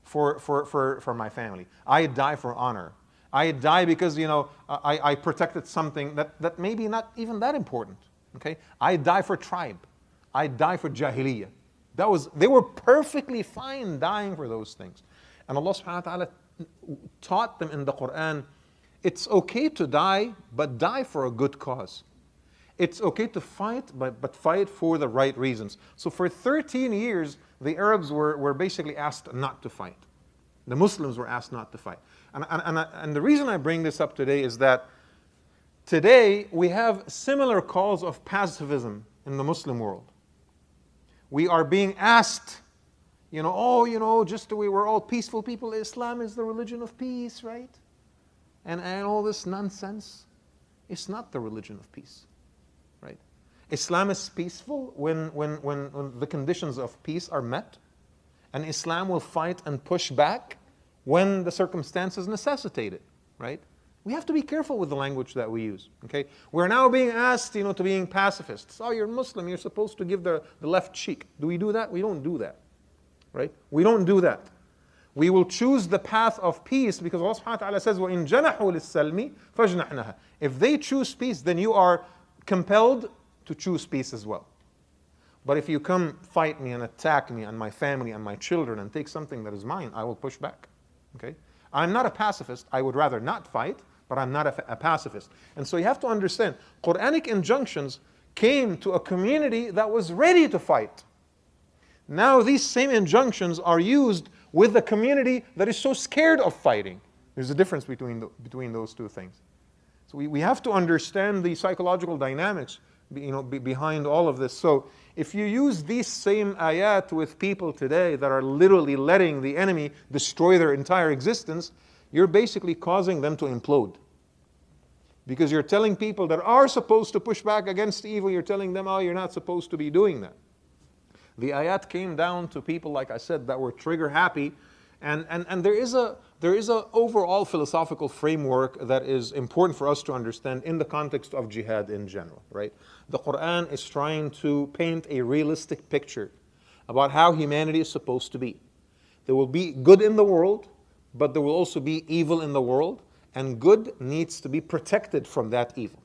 for my family. I die for honor. I die because, I protected something that maybe not even that important. Okay? I die for tribe. I die for jahiliyyah. They were perfectly fine dying for those things. And Allah subhanahu wa ta'ala taught them in the Quran, it's okay to die, but die for a good cause. It's okay to fight, but fight for the right reasons. So for 13 years, the Arabs were basically asked not to fight. The Muslims were asked not to fight. And the reason I bring this up today is that today we have similar calls of pacifism in the Muslim world. We are being asked, we were all peaceful people. Islam is the religion of peace, right? And all this nonsense. It's not the religion of peace. Right? Islam is peaceful when the conditions of peace are met, and Islam will fight and push back when the circumstances necessitate it. Right? We have to be careful with the language that we use. Okay? We're now being asked, to being pacifists. Oh, you're Muslim. You're supposed to give the left cheek. Do we do that? We don't do that. Right? We don't do that. We will choose the path of peace because Allah subhanahu wa ta'ala says, وَإِن جَنَحُوا لِلسَّلْمِ فَاجْنَحْ لَهَا. If they choose peace, then you are compelled to choose peace as well. But if you come fight me and attack me and my family and my children and take something that is mine, I will push back. Okay? I'm not a pacifist. I would rather not fight, but I'm not a pacifist. And so you have to understand, Quranic injunctions came to a community that was ready to fight. Now these same injunctions are used with the community that is so scared of fighting. There's a difference between those two things. So we have to understand the psychological dynamics behind all of this. So if you use these same ayat with people today that are literally letting the enemy destroy their entire existence, you're basically causing them to implode. Because you're telling people that are supposed to push back against evil, you're telling them, oh, you're not supposed to be doing that. The ayat came down to people, like I said, that were trigger happy. And there is a overall philosophical framework that is important for us to understand in the context of jihad in general, right? The Quran is trying to paint a realistic picture about how humanity is supposed to be. There will be good in the world, but there will also be evil in the world, and good needs to be protected from that evil.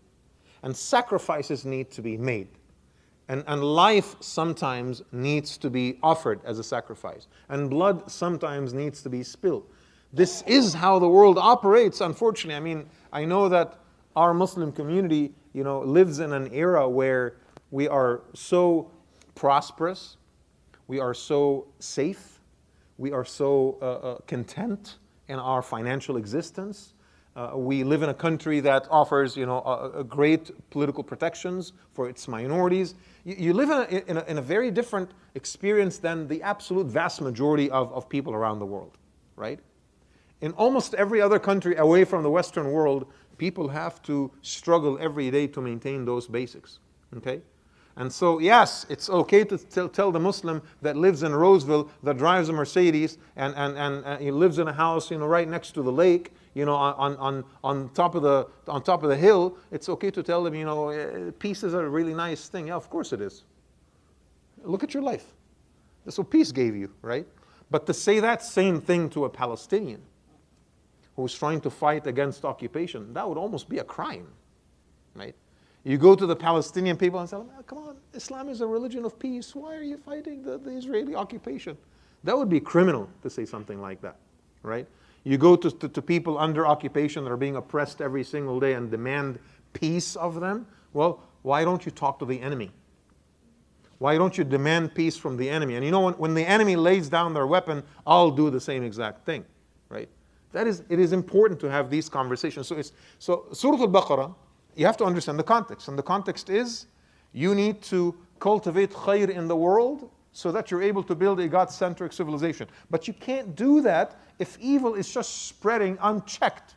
And sacrifices need to be made. And life sometimes needs to be offered as a sacrifice. And blood sometimes needs to be spilled. This is how the world operates, unfortunately. I mean, I know that our Muslim community, lives in an era where we are so prosperous, we are so safe, we are so content in our financial existence. We live in a country that offers, a great political protections for its minorities. You live in a very different experience than the absolute vast majority of people around the world, right? In almost every other country away from the Western world, people have to struggle every day to maintain those basics, okay? And so, yes, it's okay to tell the Muslim that lives in Roseville, that drives a Mercedes, and he lives in a house, right next to the lake, on top of the hill. It's okay to tell them, peace is a really nice thing. Yeah, of course it is. Look at your life. That's what peace gave you, right? But to say that same thing to a Palestinian who's trying to fight against occupation, that would almost be a crime, right? You go to the Palestinian people and say, come on, Islam is a religion of peace. Why are you fighting the Israeli occupation? That would be criminal to say something like that, right? You go to people under occupation that are being oppressed every single day and demand peace of them. Well, why don't you talk to the enemy? Why don't you demand peace from the enemy? And when the enemy lays down their weapon, I'll do the same exact thing, right? It is important to have these conversations. So Surah Al-Baqarah, you have to understand the context. And the context is, you need to cultivate khair in the world so that you're able to build a God-centric civilization. But you can't do that if evil is just spreading unchecked.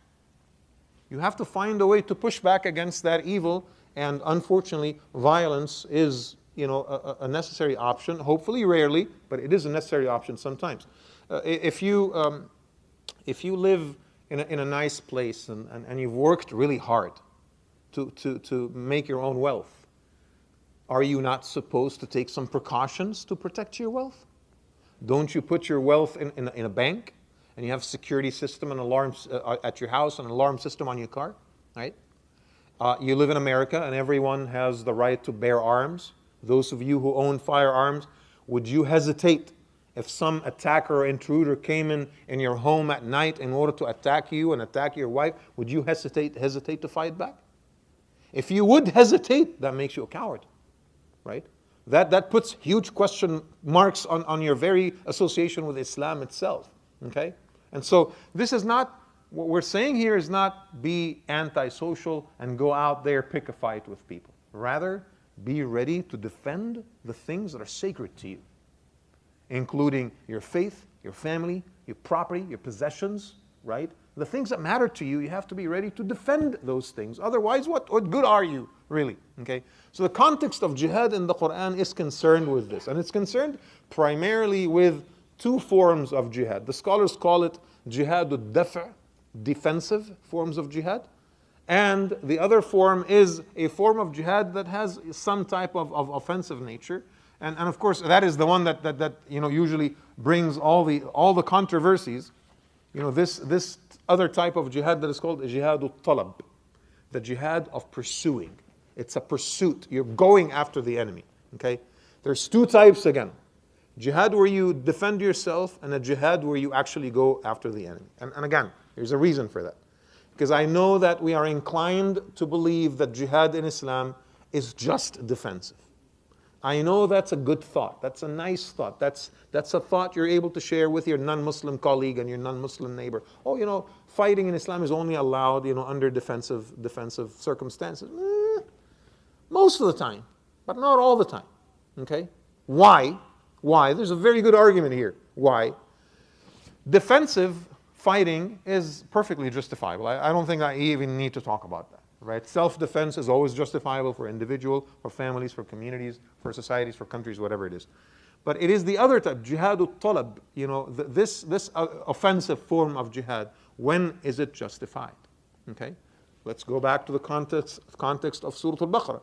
You have to find a way to push back against that evil, and unfortunately, violence is a necessary option, hopefully rarely, but it is a necessary option sometimes. If you live in a nice place and you've worked really hard to make your own wealth, are you not supposed to take some precautions to protect your wealth? Don't you put your wealth in a bank, and you have a security system and alarms at your house and an alarm system on your car, right? You live in America and everyone has the right to bear arms. Those of you who own firearms, would you hesitate if some attacker or intruder came in your home at night in order to attack you and attack your wife? Would you hesitate to fight back? If you would hesitate, that makes you a coward, right? That puts huge question marks on your very association with Islam itself, okay? And so this is not, what we're saying here is not be antisocial and go out there, pick a fight with people. Rather, be ready to defend the things that are sacred to you, including your faith, your family, your property, your possessions, right? The things that matter to you, you have to be ready to defend those things. Otherwise, what good are you, really? Okay? So the context of jihad in the Quran is concerned with this. And it's concerned primarily with two forms of jihad. The scholars call it jihad al-daf', defensive forms of jihad. And the other form is a form of jihad that has some type of offensive nature. And of course, that is the one that usually brings all the controversies. This other type of jihad that is called jihad al-talab, the jihad of pursuing. It's a pursuit. You're going after the enemy. Okay? There's two types again. Jihad where you defend yourself, and a jihad where you actually go after the enemy. And again, there's a reason for that. Because I know that we are inclined to believe that jihad in Islam is just defensive. I know that's a good thought. That's a nice thought. That's a thought you're able to share with your non-Muslim colleague and your non-Muslim neighbor. Oh, fighting in Islam is only allowed, under defensive circumstances. Most of the time, but not all the time. Okay? Why? There's a very good argument here. Why? Defensive fighting is perfectly justifiable. I don't think I even need to talk about that. Right? Self-defense is always justifiable for individual, for families, for communities, for societies, for countries, whatever it is. But it is the other type, jihad al-talab, this offensive form of jihad. When is it justified? Okay? Let's go back to the context of Surah Al-Baqarah.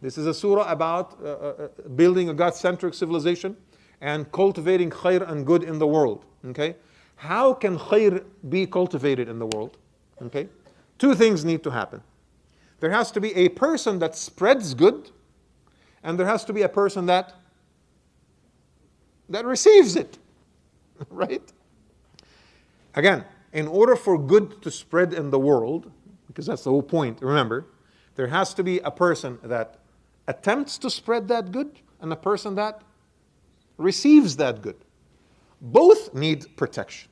This is a surah about building a God-centric civilization and cultivating khair and good in the world. Okay? How can khair be cultivated in the world? Okay? Two things need to happen. There has to be a person that spreads good, and there has to be a person that receives it, right? Again, in order for good to spread in the world, because that's the whole point, remember, there has to be a person that attempts to spread that good and a person that receives that good. Both need protection.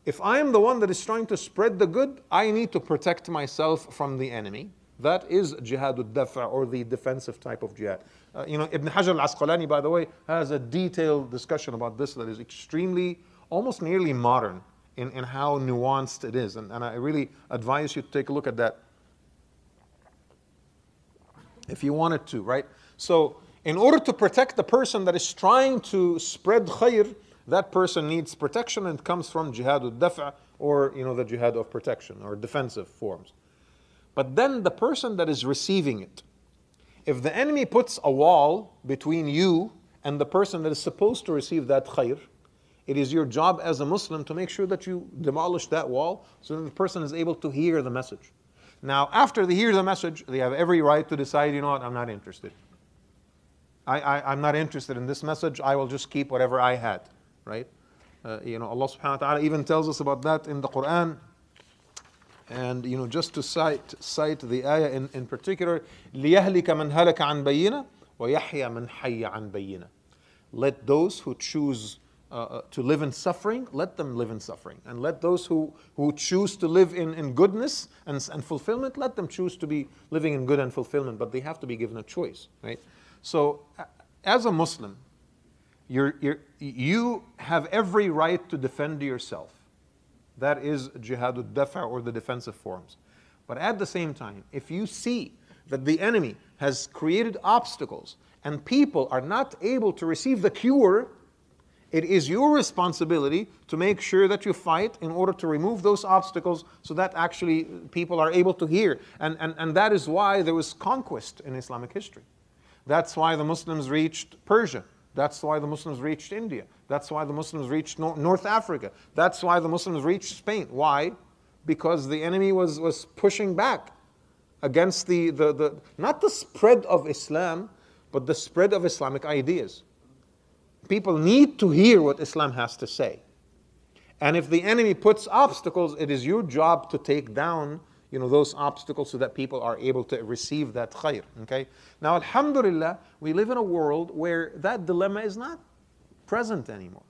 If I am the one that is trying to spread the good, I need to protect myself from the enemy. That is jihadud dafa, or the defensive type of jihad. Ibn Hajar al-Asqalani, by the way, has a detailed discussion about this that is extremely, almost nearly modern in how nuanced it is. And I really advise you to take a look at that if you wanted to, right? So, in order to protect the person that is trying to spread khair, that person needs protection, and it comes from jihadud dafa, or the jihad of protection, or defensive forms. But then the person that is receiving it, if the enemy puts a wall between you and the person that is supposed to receive that khair, it is your job as a Muslim to make sure that you demolish that wall so that the person is able to hear the message. Now, after they hear the message, they have every right to decide, you know what, I'm not interested. I'm not interested in this message, I will just keep whatever I had, right? Allah subhanahu wa ta'ala even tells us about that in the Quran. And just to cite the ayah in particular, لِيَهْلِكَ مَنْ هَلَكَ عَنْ بَيِّنَةٍ وَيَحْيَى مَنْ حَيَّ عَنْ بَيِّنَةٍ. Let those who choose to live in suffering, let them live in suffering. And let those who choose to live in goodness and fulfillment, let them choose to be living in good and fulfillment. But they have to be given a choice, right? So, as a Muslim, you have every right to defend yourself. That is jihadud dafa, or the defensive forms. But at the same time, if you see that the enemy has created obstacles and people are not able to receive the cure, it is your responsibility to make sure that you fight in order to remove those obstacles so that actually people are able to hear. And that is why there was conquest in Islamic history. That's why the Muslims reached Persia. That's why the Muslims reached India. That's why the Muslims reached North Africa. That's why the Muslims reached Spain. Why? Because the enemy was pushing back against the not the spread of Islam, but the spread of Islamic ideas. People need to hear what Islam has to say. And if the enemy puts obstacles, it is your job to take down those obstacles so that people are able to receive that khair. Okay? Now, alhamdulillah, we live in a world where that dilemma is not present anymore.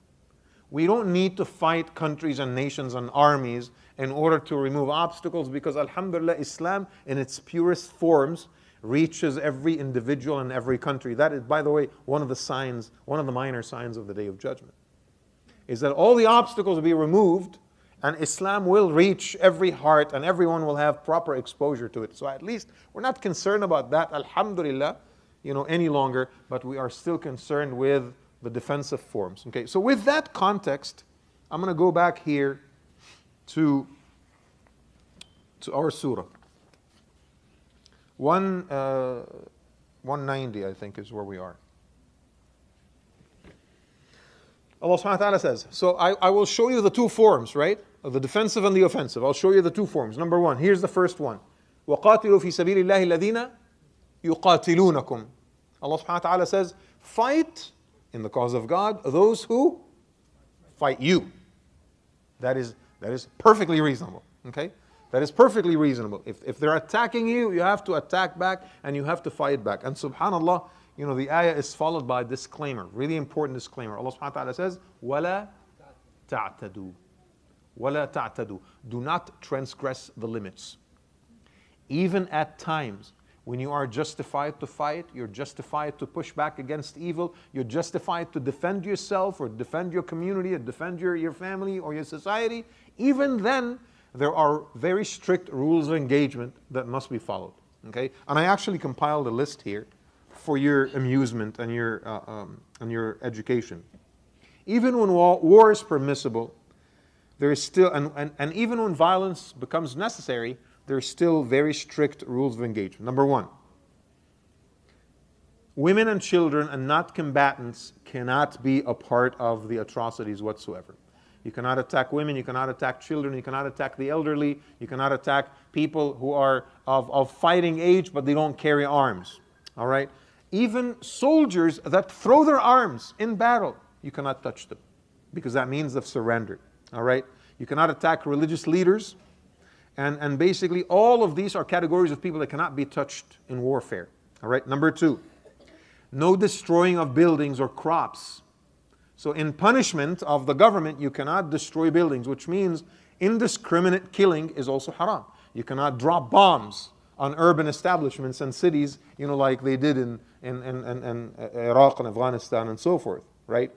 We don't need to fight countries and nations and armies in order to remove obstacles, because alhamdulillah, Islam in its purest forms reaches every individual and every country. That is, by the way, one of the minor signs of the Day of Judgment, is that all the obstacles will be removed and Islam will reach every heart and everyone will have proper exposure to it. So at least we're not concerned about that, alhamdulillah, any longer, but we are still concerned with the defensive forms. Okay, so with that context, I'm going to go back here to our surah. 190, I think, is where we are. Allah subhanahu wa ta'ala says, so I will show you the two forms, right? Of the defensive and the offensive. I'll show you the two forms. Number one, here's the first one. وَقَاتِلُوا فِي سَبِيلِ اللَّهِ الَّذِينَ يُقَاتِلُونَكُمْ. Allah subhanahu wa ta'ala says, fight in the cause of God those who fight you. That is perfectly reasonable. Okay? That is perfectly reasonable. If they're attacking you, you have to attack back and you have to fight back. And subhanAllah, the ayah is followed by a disclaimer, really important disclaimer. Allah subhanahu wa ta'ala says, وَلَا تَعْتَدُوا. وَلَا تَعْتَدُوا. Do not transgress the limits. Even at times when you are justified to fight, you're justified to push back against evil, you're justified to defend yourself or defend your community or defend your family or your society, even then, there are very strict rules of engagement that must be followed. Okay? And I actually compiled a list here for your amusement and your education. Even when war is permissible, there is still, and even when violence becomes necessary, there are still very strict rules of engagement. Number one, women and children and not combatants cannot be a part of the atrocities whatsoever. You cannot attack women, you cannot attack children, you cannot attack the elderly, you cannot attack people who are of fighting age but they don't carry arms. All right? Even soldiers that throw their arms in battle, you cannot touch them, because that means they've surrendered. All right? You cannot attack religious leaders. And basically, all of these are categories of people that cannot be touched in warfare. All right? Number 2, no destroying of buildings or crops. So in punishment of the government, you cannot destroy buildings, which means indiscriminate killing is also haram. You cannot drop bombs on urban establishments and cities, like they did in Iraq and Afghanistan and so forth, right?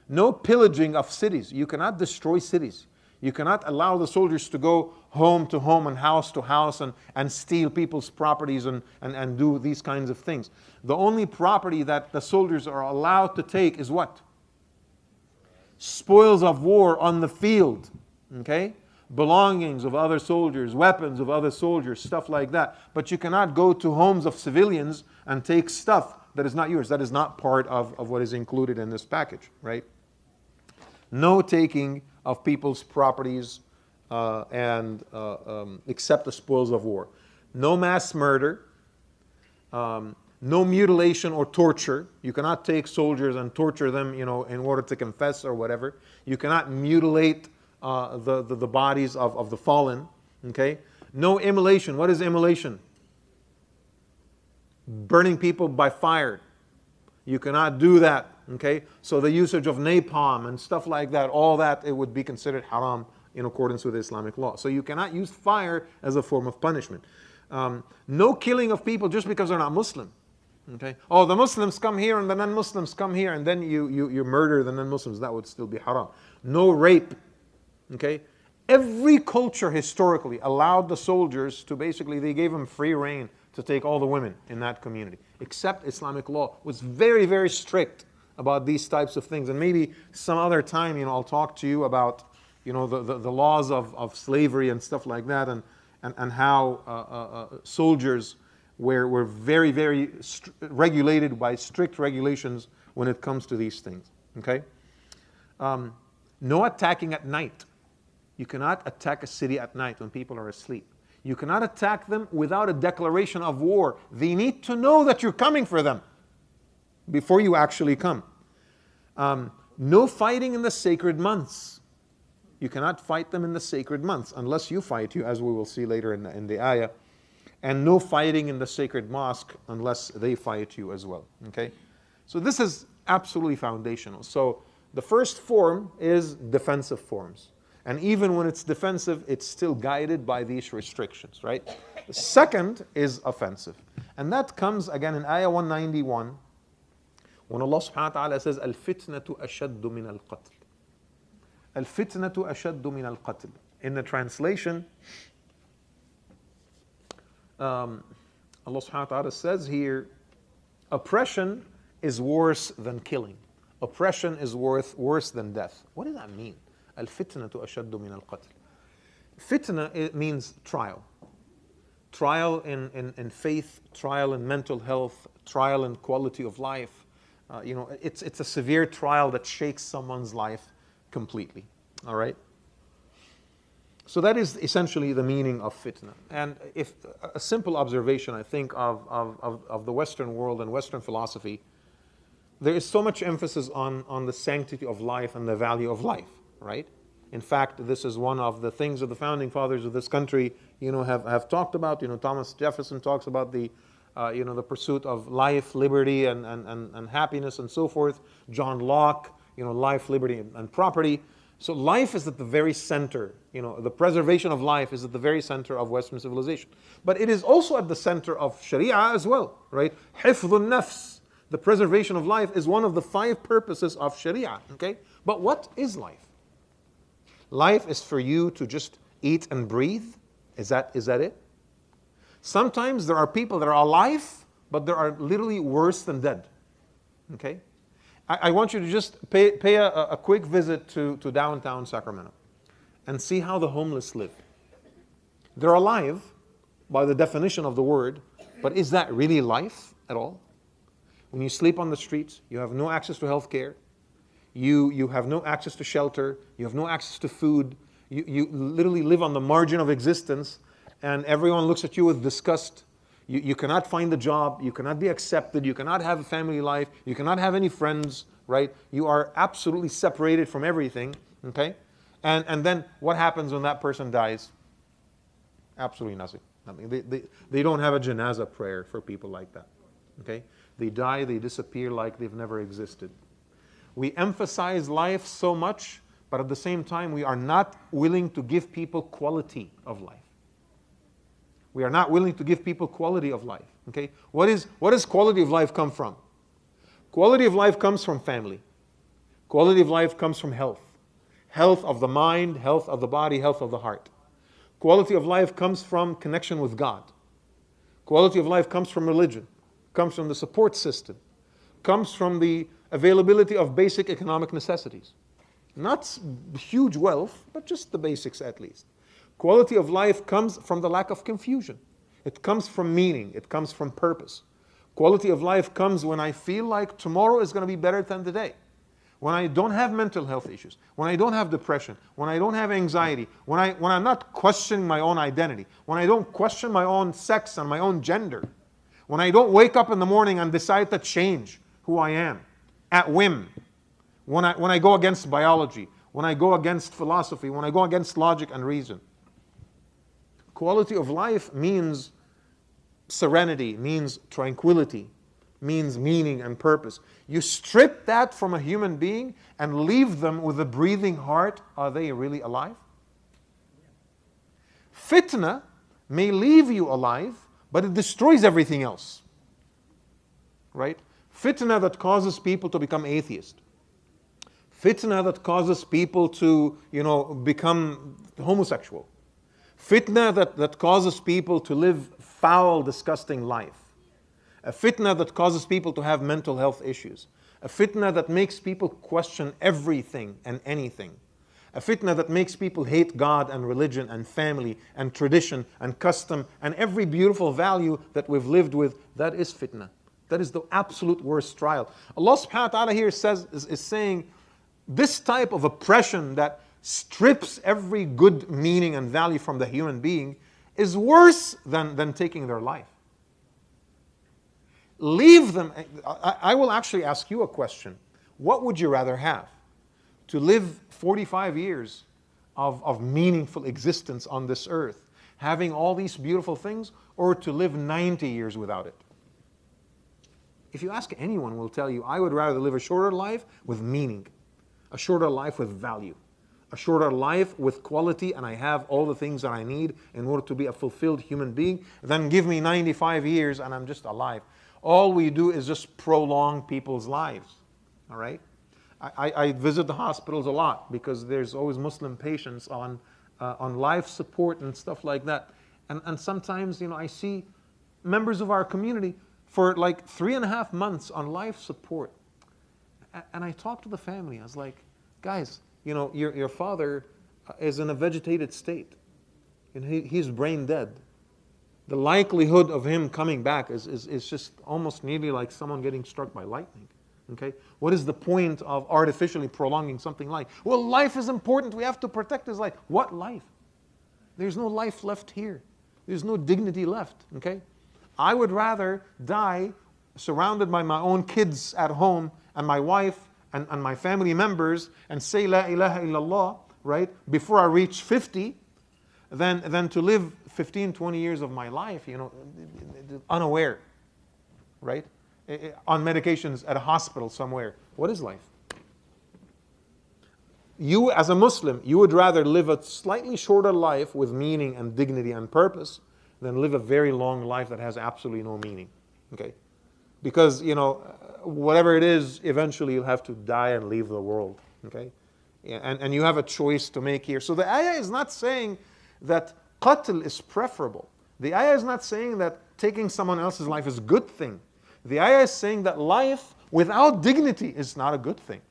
No pillaging of cities. You cannot destroy cities. You cannot allow the soldiers to go home to home and house to house and steal people's properties and do these kinds of things. The only property that the soldiers are allowed to take is what? Spoils of war on the field, okay? Belongings of other soldiers, weapons of other soldiers, stuff like that. But you cannot go to homes of civilians and take stuff that is not yours. That is not part of what is included in this package, right? No taking of people's properties except the spoils of war. No mass murder. No mutilation or torture. You cannot take soldiers and torture them, in order to confess or whatever. You cannot mutilate the bodies of the fallen. Okay. No immolation. What is immolation? Burning people by fire. You cannot do that. Okay. So the usage of napalm and stuff like that, all that, it would be considered haram in accordance with Islamic law. So you cannot use fire as a form of punishment. No killing of people just because they're not Muslim. Okay. Oh, the Muslims come here and the non-Muslims come here, and then you murder the non-Muslims. That would still be haram. No rape. Okay. Every culture historically allowed the soldiers to they gave them free rein to take all the women in that community. Except Islamic law was very, very strict about these types of things. And maybe some other time, I'll talk to you about, the laws of slavery and stuff like that, and how soldiers were very, very regulated by strict regulations when it comes to these things. Okay? No attacking at night. You cannot attack a city at night when people are asleep. You cannot attack them without a declaration of war. They need to know that you're coming for them before you actually come. No fighting in the sacred months. You cannot fight them in the sacred months unless you fight you, as we will see later in the ayah. And no fighting in the sacred mosque unless they fight you as well. Okay? So this is absolutely foundational. So the first form is defensive forms. And even when it's defensive, it's still guided by these restrictions, right? The second is offensive. And that comes again in ayah 191, when Allah subhanahu wa ta'ala says, Al-fitnatu ashaddu min al-qatl. Al-fitnatu ashaddu min al-qatl. In the translation, Allah subhanahu wa ta'ala says here, oppression is worse than killing. Oppression is worse than death. What does that mean? Al-fitnatu ashaddu min al-qatl. Fitna, it means trial. Trial in faith, trial in mental health, trial in quality of life. It's a severe trial that shakes someone's life completely. All right? So that is essentially the meaning of fitna. And if a simple observation, I think, of the Western world and Western philosophy, there is so much emphasis on the sanctity of life and the value of life, right? In fact, this is one of the things that the founding fathers of this country, have talked about. Thomas Jefferson talks about the pursuit of life, liberty, and happiness, and so forth. John Locke, life, liberty, and property. So life is at the very center. The preservation of life is at the very center of Western civilization. But it is also at the center of Sharia as well, right? Hifdhun nafs, the preservation of life, is one of the 5 purposes of Sharia. Okay, but what is life? Life is for you to just eat and breathe. Is that it? Sometimes there are people that are alive, but they are literally worse than dead. Okay? I want you to just pay a quick visit to downtown Sacramento and see how the homeless live. They're alive by the definition of the word, but is that really life at all? When you sleep on the streets, you have no access to health care. You have no access to shelter. You have no access to food. You literally live on the margin of existence, and everyone looks at you with disgust. You cannot find a job, you cannot be accepted, you cannot have a family life, you cannot have any friends, right? You are absolutely separated from everything, okay? And then what happens when that person dies? Absolutely nothing. They don't have a janazah prayer for people like that, okay? They die, they disappear like they've never existed. We emphasize life so much, but at the same time, we are not willing to give people quality of life. We are not willing to give people quality of life. Okay? What does quality of life come from? Quality of life comes from family. Quality of life comes from health. Health of the mind, health of the body, health of the heart. Quality of life comes from connection with God. Quality of life comes from religion, comes from the support system, comes from the availability of basic economic necessities. Not huge wealth, but just the basics at least. Quality of life comes from the lack of confusion. It comes from meaning. It comes from purpose. Quality of life comes when I feel like tomorrow is going to be better than today. When I don't have mental health issues. When I don't have depression. When I don't have anxiety. When I'm not questioning my own identity. When I don't question my own sex and my own gender. When I don't wake up in the morning and decide to change who I am at whim. When I go against biology. When I go against philosophy. When I go against logic and reason. Quality of life means serenity, means tranquility, means meaning and purpose. You strip that from a human being and leave them with a breathing heart, are they really alive? Fitna may leave you alive, but it destroys everything else. Right? Fitna that causes people to become atheist. Fitna that causes people to, become homosexual. Fitna that causes people to live foul, disgusting life. A fitna that causes people to have mental health issues. A fitna that makes people question everything and anything. A fitna that makes people hate God and religion and family and tradition and custom and every beautiful value that we've lived with. That is fitna. That is the absolute worst trial. Allah subhanahu wa ta'ala here is saying this type of oppression that strips every good meaning and value from the human being is worse than taking their life. Leave them. I will actually ask you a question. What would you rather have? To live 45 years of meaningful existence on this earth, having all these beautiful things, or to live 90 years without it? If you ask anyone, will tell you, I would rather live a shorter life with meaning, a shorter life with value, a shorter life with quality, and I have all the things that I need in order to be a fulfilled human being, than give me 95 years and I'm just alive. All we do is just prolong people's lives. All right? I visit the hospitals a lot because there's always Muslim patients on life support and stuff like that. And sometimes, I see members of our community for like 3.5 months on life support. And I talk to the family. I was like, guys, your father is in a vegetated state. He's brain dead. The likelihood of him coming back is just almost nearly like someone getting struck by lightning. Okay? What is the point of artificially prolonging something like, well, life is important, we have to protect his life. What life? There's no life left here. There's no dignity left. Okay? I would rather die surrounded by my own kids at home and my wife and my family members and say La ilaha illallah, right, before I reach 50 than to live 15, 20 years of my life, unaware, right? On medications at a hospital somewhere. What is life? You, as a Muslim, you would rather live a slightly shorter life with meaning and dignity and purpose than live a very long life that has absolutely no meaning. Okay? Because, whatever it is, eventually you'll have to die and leave the world. Okay? And you have a choice to make here. So the ayah is not saying that qatl is preferable. The ayah is not saying that taking someone else's life is a good thing. The ayah is saying that life without dignity is not a good thing.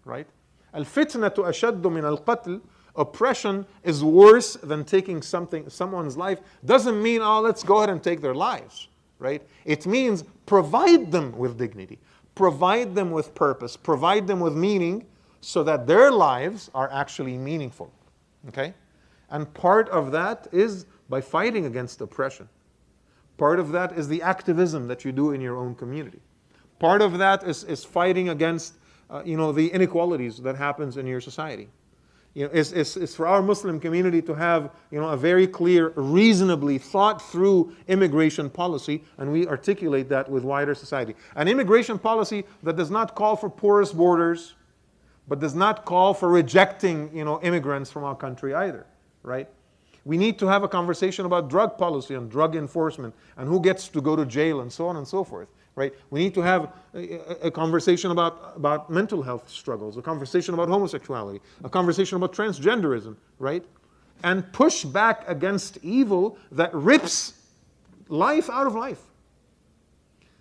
Right? Al-fitnatu ashaddu min al-qatl. Oppression is worse than taking someone's life. Doesn't mean, let's go ahead and take their lives. Right? It means provide them with dignity. Provide them with purpose. Provide them with meaning so that their lives are actually meaningful. Okay? And part of that is by fighting against oppression. Part of that is the activism that you do in your own community. Part of that is fighting against the inequalities that happens in your society. Is for our Muslim community to have a very clear, reasonably thought through immigration policy, and we articulate that with wider society. An immigration policy that does not call for porous borders, but does not call for rejecting immigrants from our country either, right? We need to have a conversation about drug policy and drug enforcement and who gets to go to jail and so on and so forth. Right? We need to have a conversation about mental health struggles, a conversation about homosexuality, a conversation about transgenderism, right? And push back against evil that rips life out of life,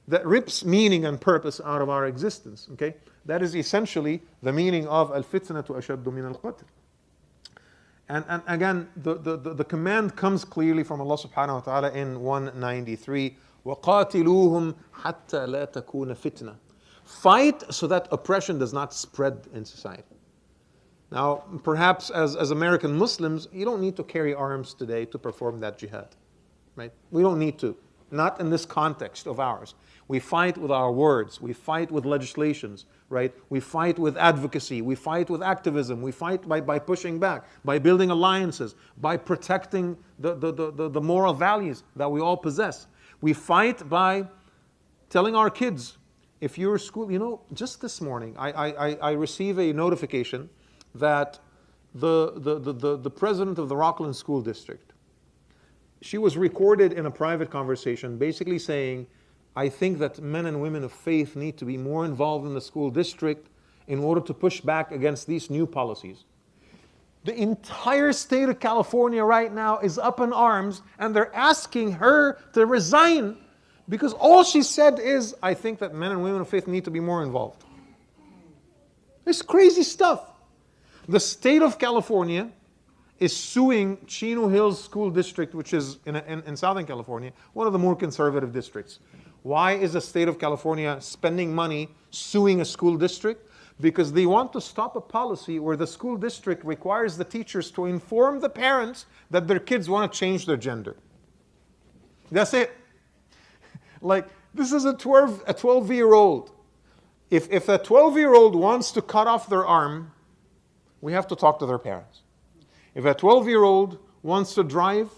that rips meaning and purpose out of our existence. Okay? That is essentially the meaning of al-fitnatu ashaddu min al-qatl. And again, the command comes clearly from Allah subhanahu wa ta'ala in 193. وَقَاتِلُوهُمْ حَتَّى لَا تَكُونَ فِتْنَةً. Fight so that oppression does not spread in society. Now, perhaps as American Muslims, you don't need to carry arms today to perform that jihad. Right? We don't need to. Not in this context of ours. We fight with our words. We fight with legislations. Right? We fight with advocacy. We fight with activism. We fight by pushing back, by building alliances, by protecting the moral values that we all possess. We fight by telling our kids, if you're at school, just this morning, I receive a notification that the president of the Rockland School District, she was recorded in a private conversation basically saying, I think that men and women of faith need to be more involved in the school district in order to push back against these new policies. The entire state of California right now is up in arms, and they're asking her to resign because all she said is, I think that men and women of faith need to be more involved. It's crazy stuff. The state of California is suing Chino Hills School District, which is in Southern California, one of the more conservative districts. Why is the state of California spending money suing a school district? Because they want to stop a policy where the school district requires the teachers to inform the parents that their kids want to change their gender. That's it. Like, this is a 12-year-old. If a 12-year-old wants to cut off their arm, we have to talk to their parents. If a 12-year-old wants to drive,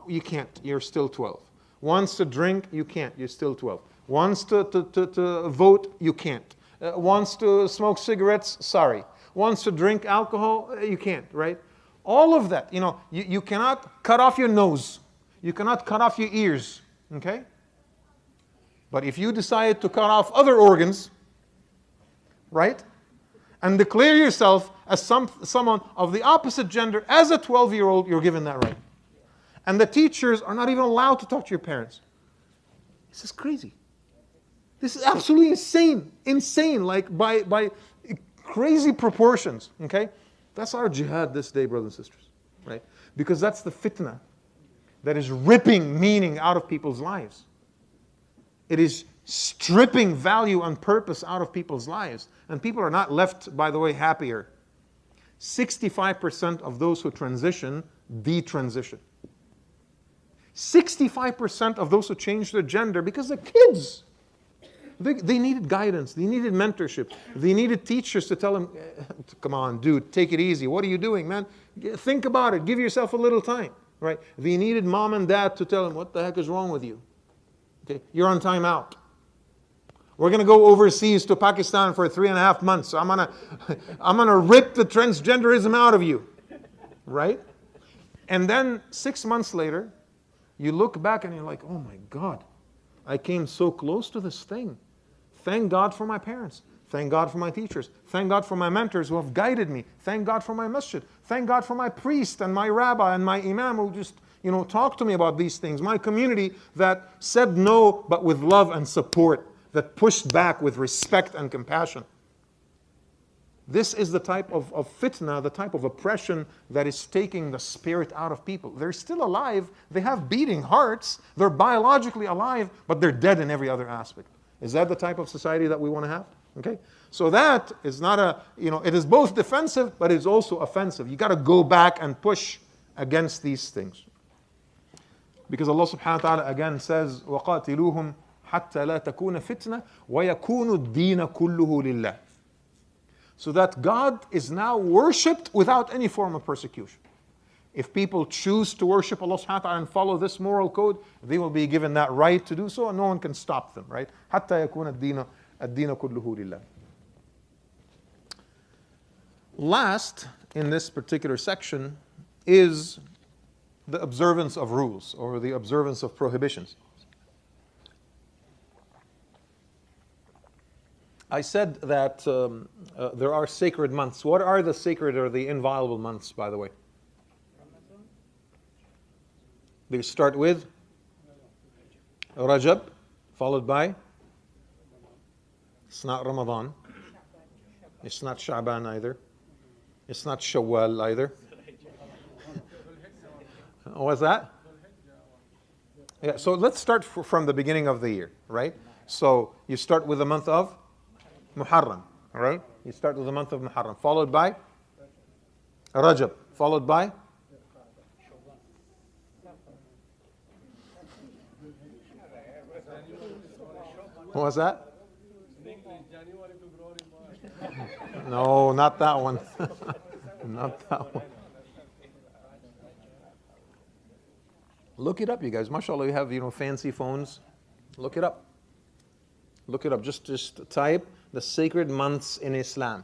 you can't, you're still 12. Wants to drink, you can't, you're still 12. Wants to vote, you can't. Wants to smoke cigarettes, sorry. Wants to drink alcohol, you can't, right? All of that, you cannot cut off your nose. You cannot cut off your ears, okay? But if you decide to cut off other organs, right? And declare yourself as someone of the opposite gender, as a 12-year-old, you're given that right. And the teachers are not even allowed to talk to your parents. This is crazy. This is absolutely insane, like by crazy proportions, okay? That's our jihad this day, brothers and sisters, right? Because that's the fitna that is ripping meaning out of people's lives. It is stripping value and purpose out of people's lives. And people are not left, by the way, happier. 65% of those who transition, detransition. 65% of those who change their gender because they're kids. They needed guidance. They needed mentorship. They needed teachers to tell them, come on, dude, take it easy. What are you doing, man? Think about it. Give yourself a little time, right? They needed mom and dad to tell them, what the heck is wrong with you? Okay, you're on time out. We're going to go overseas to Pakistan for 3.5 months. So I'm gonna rip the transgenderism out of you, right? And then 6 months later, you look back and you're like, oh my God, I came so close to this thing. Thank God for my parents. Thank God for my teachers. Thank God for my mentors who have guided me. Thank God for my masjid. Thank God for my priest and my rabbi and my imam who just, talked to me about these things. My community that said no, but with love and support, that pushed back with respect and compassion. This is the type of fitna, the type of oppression that is taking the spirit out of people. They're still alive, they have beating hearts, they're biologically alive, but they're dead in every other aspect. Is that the type of society that we want to have? Okay? So that is not it is both defensive, but it's also offensive. You got to go back and push against these things. Because Allah subhanahu wa ta'ala again says, وَقَاتِلُوهُمْ حَتَّى لَا تَكُونَ فِتْنَةً وَيَكُونُ الدِّينَ كُلُّهُ لِلَّهِ. So that God is now worshipped without any form of persecution. If people choose to worship Allah subhanahu wa ta'ala and follow this moral code, they will be given that right to do so, and no one can stop them, right? حَتَّى يَكُونَ الدِّينَ كُلُّهُ لِلَّهِ. Last in this particular section is the observance of rules or the observance of prohibitions. I said that there are sacred months. What are the sacred or the inviolable months, by the way? They start with Rajab, followed by, it's not Ramadan, it's not Sha'ban either, it's not Shawwal either. What's that? Yeah, so let's start from the beginning of the year, right? So you start with the month of Muharram, all right? You start with the month of Muharram, followed by Rajab, followed by what was that? No, not that one. Not that one. Look it up, you guys. MashaAllah, you have fancy phones. Look it up. Look it up. Just type the sacred months in Islam.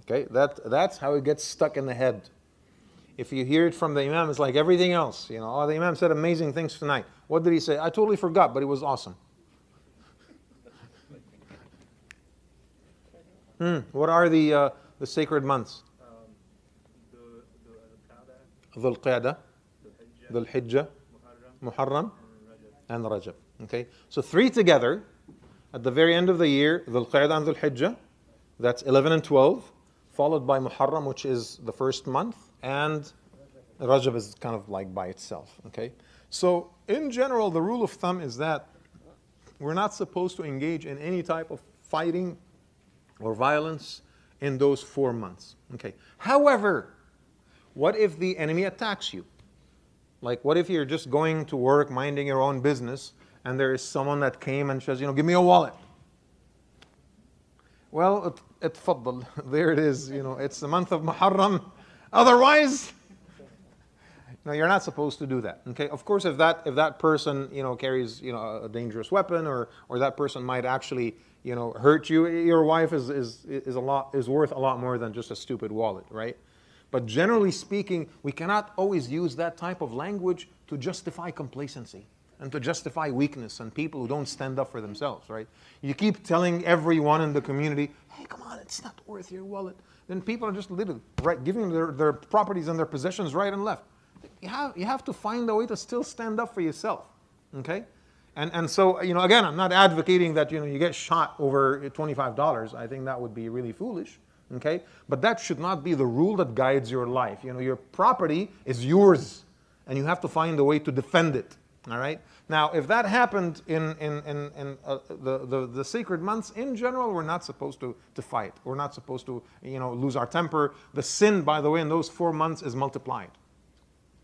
Okay, that's how it gets stuck in the head. If you hear it from the Imam, it's like everything else. Oh, the Imam said amazing things tonight. What did he say? I totally forgot, but it was awesome. What are the sacred months? Dhul Qa'dah, Dhul Hijjah, Muharram, and Rajab. Okay, so 3 together at the very end of the year, Dhul Qa'dah and Dhul Hijjah, that's 11 and 12, followed by Muharram, which is the first month, and Rajab is kind of like by itself. Okay, so in general, the rule of thumb is that we're not supposed to engage in any type of fighting or violence in those 4 months. Okay. However, what if the enemy attacks you? Like, what if you're just going to work, minding your own business, and there is someone that came and says, give me a wallet? Well, اتفضل. There it is. It's the month of Muharram. Otherwise, no, you're not supposed to do that. Okay. Of course, if that person carries a dangerous weapon, or that person might actually hurt you, your wife is worth a lot more than just a stupid wallet, right? But generally speaking, we cannot always use that type of language to justify complacency and to justify weakness and people who don't stand up for themselves, right? You keep telling everyone in the community, hey, come on, it's not worth your wallet. Then people are just literally giving their properties and their possessions right and left. You have to find a way to still stand up for yourself, okay? And so, again, I'm not advocating that, you get shot over $25. I think that would be really foolish, okay? But that should not be the rule that guides your life. Your property is yours, and you have to find a way to defend it, all right? Now, if that happened in the sacred months, in general, we're not supposed to fight. We're not supposed to, lose our temper. The sin, by the way, in those 4 months is multiplied.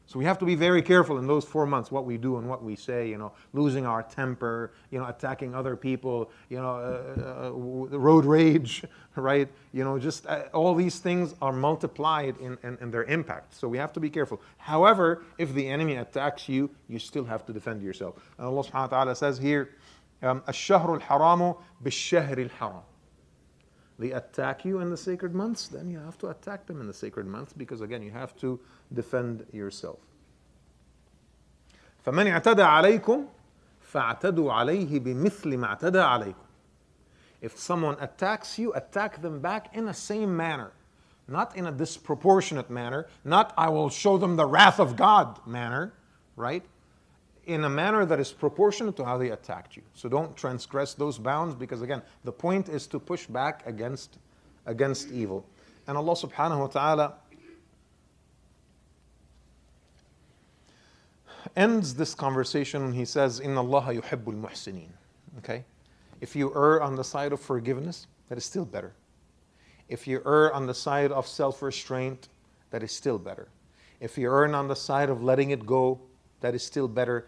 So we have to be very careful in those 4 months, what we do and what we say, losing our temper, attacking other people, road rage, right? Just all these things are multiplied in their impact. So we have to be careful. However, if the enemy attacks you, you still have to defend yourself. And Allah subhanahu wa ta'ala says here, الشهر الحرام بالشهر الحرام. They attack you in the sacred months, then you have to attack them in the sacred months, because again, you have to defend yourself. فَمَنْ اعْتَدَى عَلَيْكُمْ فَاعْتَدُوا عَلَيْهِ بِمِثْلِ مَا اعْتَدَى عَلَيْكُمْ. If someone attacks you, attack them back in the same manner. Not in a disproportionate manner, not I will show them the wrath of God manner, right? In a manner that is proportionate to how they attacked you. So don't transgress those bounds, because again, the point is to push back against evil. And Allah subhanahu wa ta'ala ends this conversation when He says, إِنَّ اللَّهَ يُحِبُّ الْمُحْسِنِينَ. Okay? If you err on the side of forgiveness, that is still better. If you err on the side of self-restraint, that is still better. If you err on the side of letting it go, that is still better.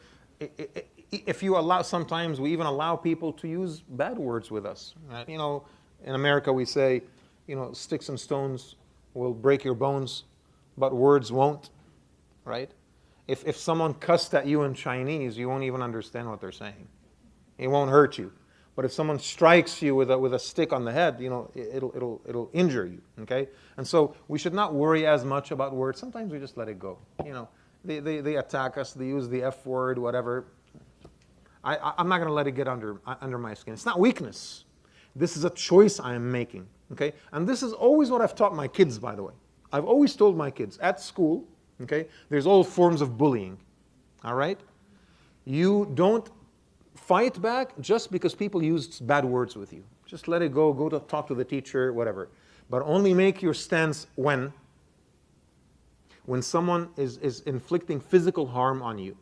If you allow, sometimes we even allow people to use bad words with us. You know, in America we say, you know, sticks and stones will break your bones, but words won't, right? If someone cussed at you in Chinese, you won't even understand what they're saying. It won't hurt you. But if someone strikes you with a stick on the head, you know, it'll injure you, okay? And so we should not worry as much about words. Sometimes we just let it go. You know, they attack us, they use the F word, whatever. I'm not going to let it get under my skin. It's not weakness. This is a choice I am making, okay? And this is always what I've taught my kids, by the way. I've always told my kids, at school, okay, there's all forms of bullying, all right? You don't fight back just because people used bad words with you. Just let it go, go to talk to the teacher, whatever. But only make your stance when someone is inflicting physical harm on you.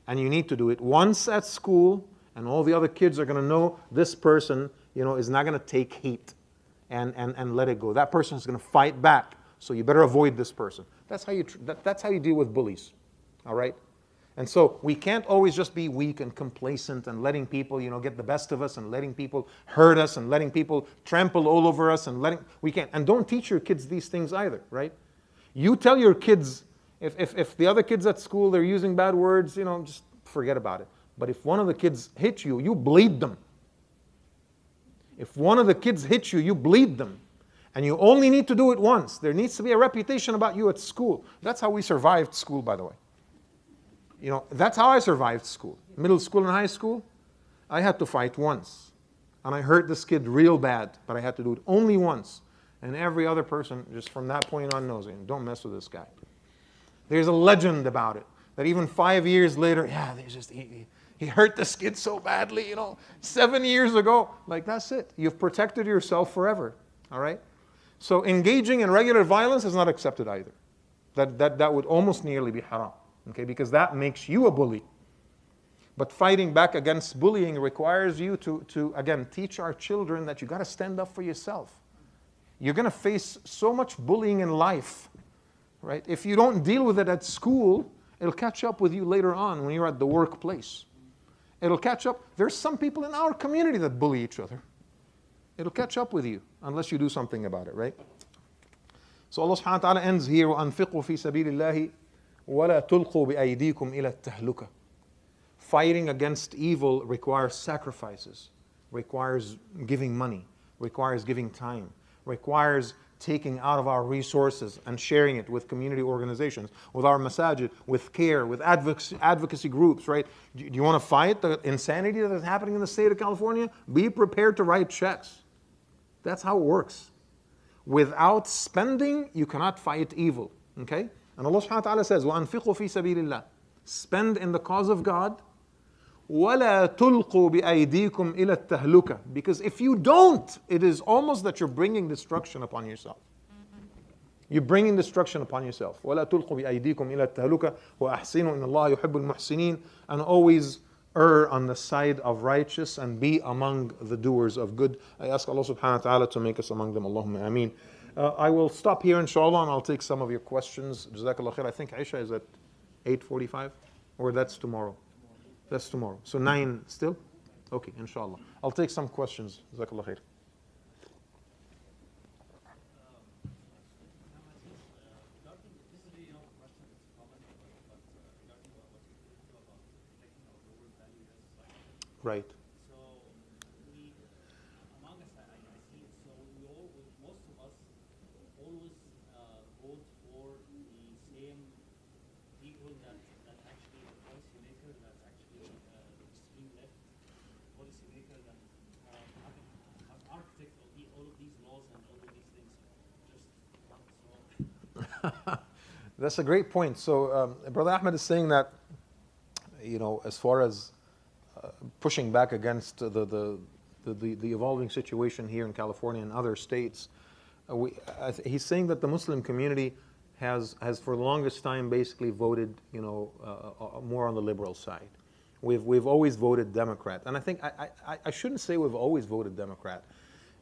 And you need to do it once at school, and all the other kids are going to know this person, you know, is not going to take heat and let it go. That person is going to fight back, so you better avoid this person. That's how you deal with bullies, all right? And so we can't always just be weak and complacent and letting people, you know, get the best of us and letting people hurt us and letting people trample all over us and we can't. And don't teach your kids these things either, right? You tell your kids, if the other kids at school, they're using bad words, you know, just forget about it. But if one of the kids hits you, you bleed them. If one of the kids hits you, you bleed them. And you only need to do it once. There needs to be a reputation about you at school. That's how we survived school, by the way. You know, that's how I survived school. Middle school and high school, I had to fight once. And I hurt this kid real bad, but I had to do it only once. And every other person, just from that point on, knows it. Don't mess with this guy. There's a legend about it, that even 5 years later, yeah, he hurt this kid so badly, you know, 7 years ago. Like, that's it. You've protected yourself forever, all right? So engaging in regular violence is not accepted either. That would almost nearly be haram. Okay, because that makes you a bully. But fighting back against bullying requires you to again, teach our children that you got to stand up for yourself. You're going to face so much bullying in life, right? If you don't deal with it at school, it'll catch up with you later on when you're at the workplace. It'll catch up. There's some people in our community that bully each other. It'll catch up with you unless you do something about it, right? So Allah subhanahu wa ta'ala ends here, وَأَنفِقُوا فِي سَبِيلِ اللَّهِ وَلَا تُلْقُوا بِأَيْدِيكُمْ إِلَى التَّهْلُكَةِ. Fighting against evil requires sacrifices, requires giving money, requires giving time, requires taking out of our resources and sharing it with community organizations, with our masajid, with care, with advocacy groups, right? Do you want to fight the insanity that is happening in the state of California? Be prepared to write checks. That's how it works. Without spending, you cannot fight evil, okay? And Allah subhanahu wa ta'ala says, وَأَنفِقُوا فِي سَبِيلِ اللَّهِ. Spend in the cause of God. وَلَا تُلْقُوا بِأَيْدِيكُمْ إِلَى التَّهْلُكَةِ. Because if you don't, it is almost that you're bringing destruction upon yourself. You're bringing destruction upon yourself. وَلَا تُلْقُوا بِأَيْدِيكُمْ إِلَى التَّهْلُكَةِ وَأَحْسِنُوا إِنَّ اللَّهَ يُحِبُّ الْمُحْسِنِينَ. And always err on the side of righteous and be among the doers of good. I ask Allah subhanahu wa ta'ala to make us among them. Allahumma ameen. I will stop here inshallah and I'll take some of your questions. Jazakallah khair. I think Aisha is at 8:45, or that's tomorrow. That's tomorrow. So 9 still? Okay, inshallah. I'll take some questions. Jazakallah khair. Right. So we, among us, I see it. So we all, most of us, always vote for the same people that actually the policy maker, that's actually extreme left policy maker, that have architect of all of these laws and all of these things. Just That's a great point. So Brother Ahmed is saying that, you know, as far as pushing back against the evolving situation here in California and other states, he's saying that the Muslim community has for the longest time basically voted, you know, more on the liberal side. We've always voted Democrat, and I think I shouldn't say we've always voted Democrat.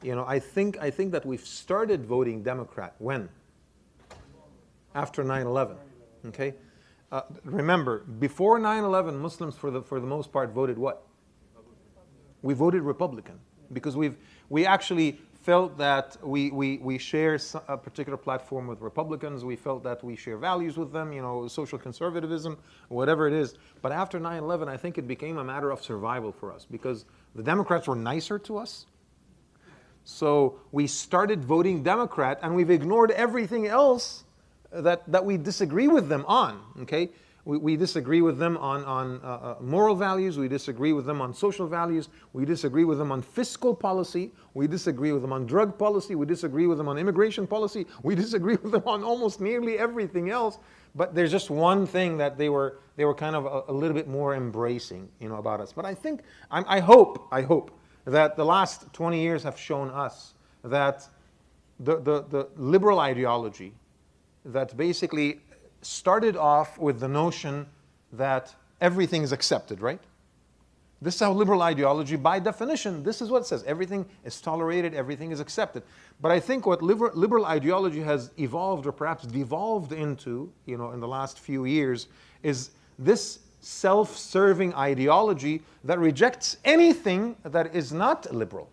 You know, I think that we've started voting Democrat when? After 9/11, okay. remember, before 9/11, Muslims for the most part voted what? We voted Republican because we actually felt that we share a particular platform with Republicans. We felt that we share values with them, social conservatism, whatever it is. But after 9/11, I think it became a matter of survival for us because the Democrats were nicer to us. So we started voting Democrat, and we've ignored everything else that we disagree with them on. Okay, we disagree with them on moral values. We disagree with them on social values. We disagree with them on fiscal policy. We disagree with them on drug policy. We disagree with them on immigration policy. We disagree with them on almost nearly everything else. But there's just one thing that they were kind of a little bit more embracing, about us. But I think I hope that the last 20 years have shown us that the liberal ideology that basically started off with the notion that everything is accepted, right? This is how liberal ideology, by definition, this is what it says. Everything is tolerated, everything is accepted. But I think what liberal ideology has evolved or perhaps devolved into, in the last few years, is this self-serving ideology that rejects anything that is not liberal,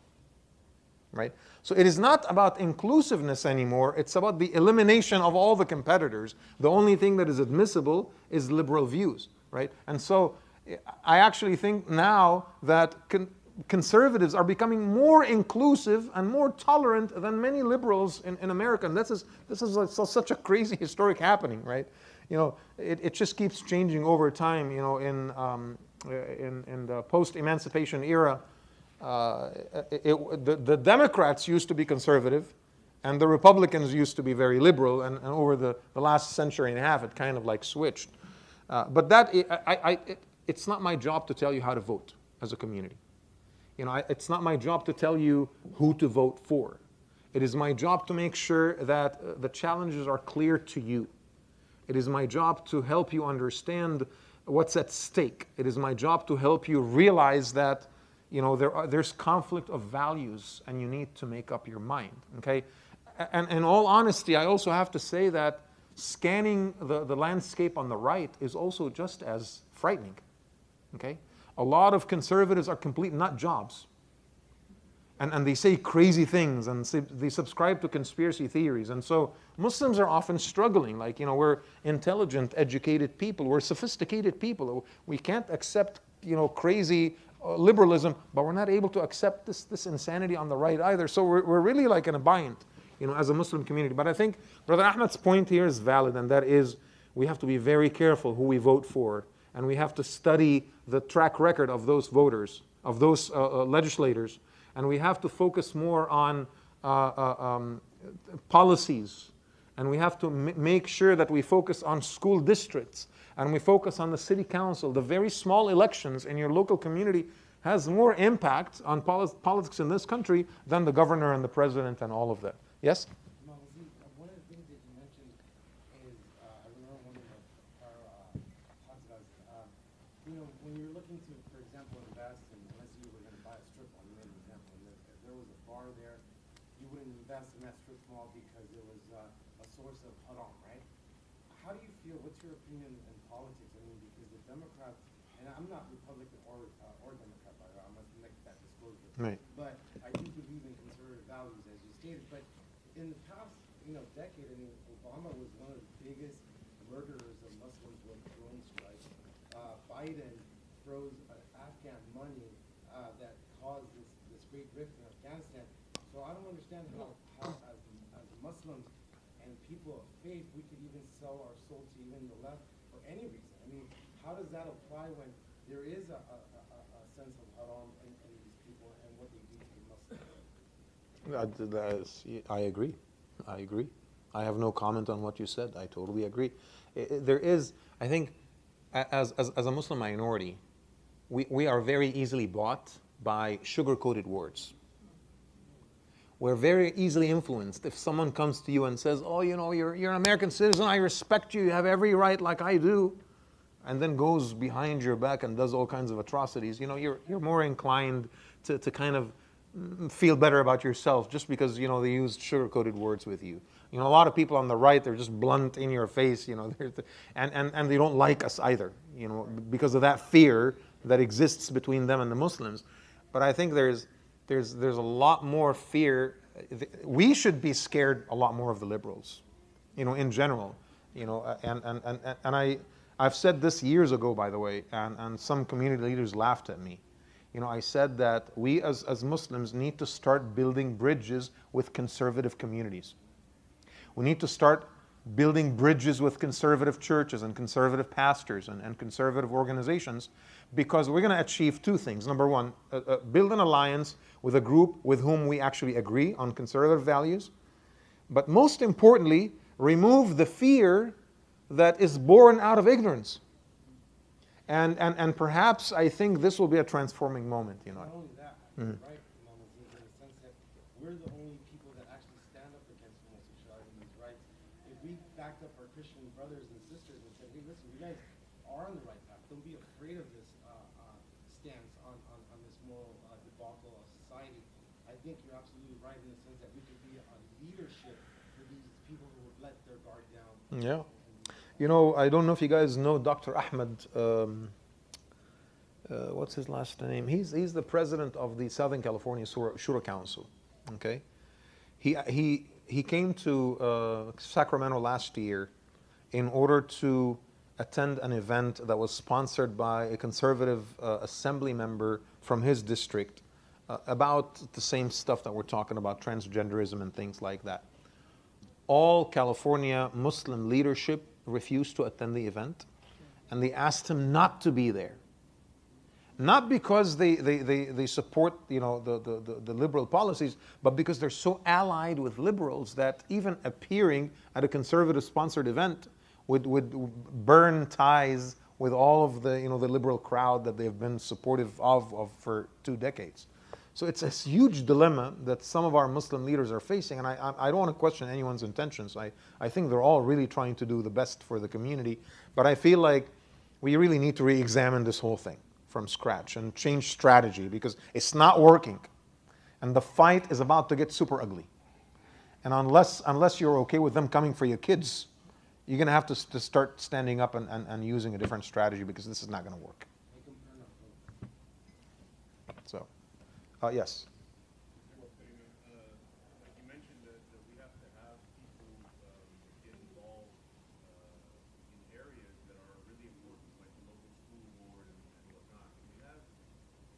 right? So it is not about inclusiveness anymore. It's about the elimination of all the competitors. The only thing that is admissible is liberal views, right? And so I actually think now that conservatives are becoming more inclusive and more tolerant than many liberals in America. And this is such a crazy historic happening, right? It just keeps changing over time. In the post-emancipation era, the Democrats used to be conservative, and the Republicans used to be very liberal. And over the last century and a half, it kind of like switched. But it's not my job to tell you how to vote as a community. It's not my job to tell you who to vote for. It is my job to make sure that the challenges are clear to you. It is my job to help you understand what's at stake. It is my job to help you realize that there's conflict of values and you need to make up your mind. Okay, and in all honesty, I also have to say that scanning the landscape on the right is also just as frightening. Okay, a lot of conservatives are complete nut jobs. And they say crazy things, and they subscribe to conspiracy theories. And so Muslims are often struggling. We're intelligent, educated people. We're sophisticated people. We can't accept, crazy liberalism, but we're not able to accept this insanity on the right either. So we're really like in a bind, as a Muslim community. But I think Brother Ahmed's point here is valid, and that is we have to be very careful who we vote for, and we have to study the track record of those voters, of those legislators. And we have to focus more on policies. And we have to make sure that we focus on school districts. And we focus on the city council. The very small elections in your local community has more impact on politics in this country than the governor and the president and all of that. Yes? One of the things that you mentioned is, I remember one of the prior talks about, when you're looking to, for example, invest, and let's say you were going to buy a strip mall, you made an example, and if there was a bar there, you wouldn't invest in that strip mall because it was a source of haram, right? How do you feel, what's your opinion in politics? I mean, because the Democrats, and I'm not Republican or Democrat, by the way, I must make that disclosure. Right. But I do believe in conservative values, as you stated. But in the past, decade, I mean, Obama was one of the biggest murderers of Muslims with drone strikes. Biden froze Afghan money that caused this great rift in Afghanistan. So I don't understand how as Muslims and people of faith, we could even sell our soul to even the left for any reason. I mean, how does that apply when there is a sense of haram in these people and what they do to the Muslims? I agree. I have no comment on what you said. I totally agree. There is, I think, as a Muslim minority, we are very easily bought by sugar-coated words. We're very easily influenced. If someone comes to you and says, oh, you're an American citizen, I respect you, you have every right like I do, and then goes behind your back and does all kinds of atrocities, you're more inclined to kind of feel better about yourself just because, they used sugar-coated words with you. You know, a lot of people on the right, they're just blunt in your face, you know, and they don't like us either, you know, because of that fear that exists between them and the Muslims. But I think there's a lot more fear. We should be scared a lot more of the liberals, you know, in general, you know, and I've said this years ago, by the way, and some community leaders laughed at me. You know, I said that we as Muslims need to start building bridges with conservative communities. We need to start building bridges with conservative churches and conservative pastors and conservative organizations, because we're going to achieve two things. Number one, build an alliance with a group with whom we actually agree on conservative values. But most importantly, remove the fear that is born out of ignorance. And perhaps I think this will be a transforming moment, you know. Not only that, Mhm. right, Imam Aziz, in the sense that we're the only people that actually stand up against homosexuality and these rights. If we backed up our Christian brothers and sisters and said, hey, listen, you guys are on the right path. Don't be afraid of this stance on this moral debacle of society. I think you're absolutely right in the sense that we could be a leadership for these people who would let their guard down. Yeah. You know, I don't know if you guys know Dr. Ahmed, what's his last name? He's the president of the Southern California Shura Council, okay? He came to Sacramento last year in order to attend an event that was sponsored by a conservative assembly member from his district about the same stuff that we're talking about, transgenderism and things like that. All California Muslim leadership refused to attend the event, and they asked him not to be there. Not because they support, you know, the liberal policies, but because they're so allied with liberals that even appearing at a conservative sponsored event would burn ties with all of the, you know, the liberal crowd that they've been supportive of for 2 decades. So it's a huge dilemma that some of our Muslim leaders are facing, and I don't want to question anyone's intentions. I think they're all really trying to do the best for the community, but I feel like we really need to re-examine this whole thing from scratch and change strategy, because it's not working, and the fight is about to get super ugly. And unless you're okay with them coming for your kids, you're going to have to start standing up and using a different strategy, because this is not going to work. So. Yes. Like you mentioned that we have to have people get involved in areas that are really important, like the local school board and whatnot. We have,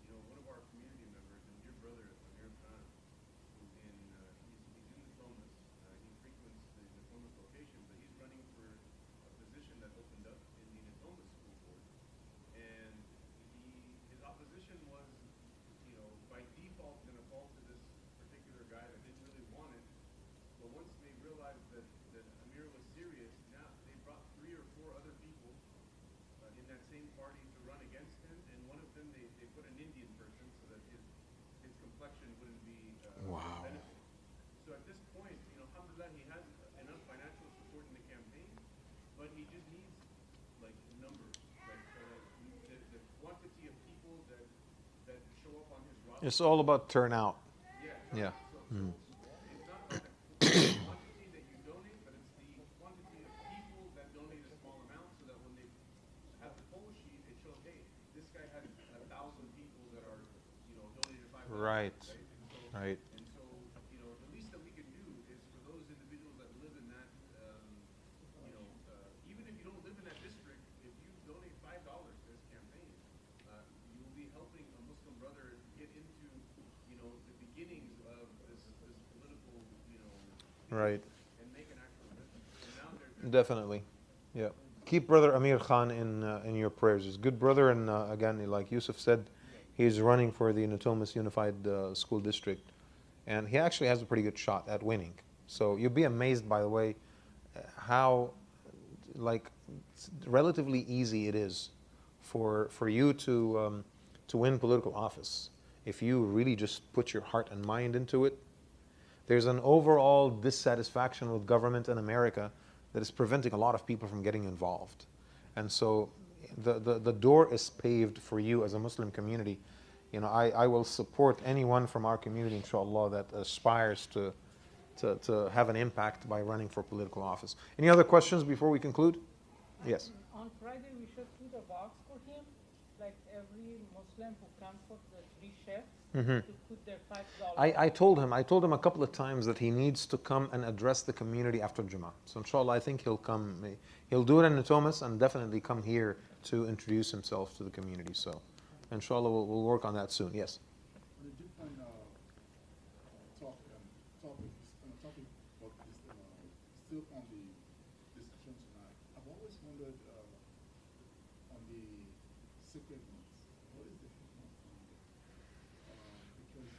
you know, one of our community members, and dear brother, Amir Khan, who's he's in the Thomas. He frequents the Thomas location, but he's running for a position that opened up in the Thomas school board. And his opposition was, you know, by default going to fall to this particular guy that didn't really want it. But once they realized that Amir was serious, now they brought 3 or 4 other people in that same party to run against him, and one of them they put an Indian person so that his complexion wouldn't be benefit. So at this point, you know, alhamdulillah, he has enough financial support in the campaign, but he just needs like numbers, like the quantity of people that show up on his roster. It's all about turnout. Yeah. Yeah. So it's not about the quantity that you donate, but it's the quantity of people that donate a small amount, so that when they have the poll sheet, it shows, hey, this guy has 1,000 people that are, you know, donated $5. Right. Right. And so, you know, the least that we can do is for those individuals that live in that, you know, even if you don't live in that district, if you donate $5 to this campaign, you will be helping a Muslim brother get into, you know, the beginnings of this political, you know, Right. and make an actual difference. And now they're Definitely. Yeah. Keep Brother Amir Khan in your prayers. He's a good brother, and again, like Yusuf said, he's running for the Natomas Unified School District, and he actually has a pretty good shot at winning. So you'll be amazed, by the way, how like relatively easy it is for you to win political office if you really just put your heart and mind into it. There's an overall dissatisfaction with government in America that is preventing a lot of people from getting involved. And so the door is paved for you as a Muslim community. You know, I will support anyone from our community, inshallah, that aspires to to have an impact by running for political office. Any other questions before we conclude? Yes. On Friday, we should put a box for him, like every Muslim who comes for the 3 chefs to put their $5. I told him a couple of times that he needs to come and address the community after Jumaa. So inshallah, I think he'll come. He'll do it in Natomas and definitely come here to introduce himself to the community. So inshallah, we'll work on that soon. Yes. On a different topic, but still on the discussion tonight, I've always wondered on the sacred months, what is the hikmah behind it? Because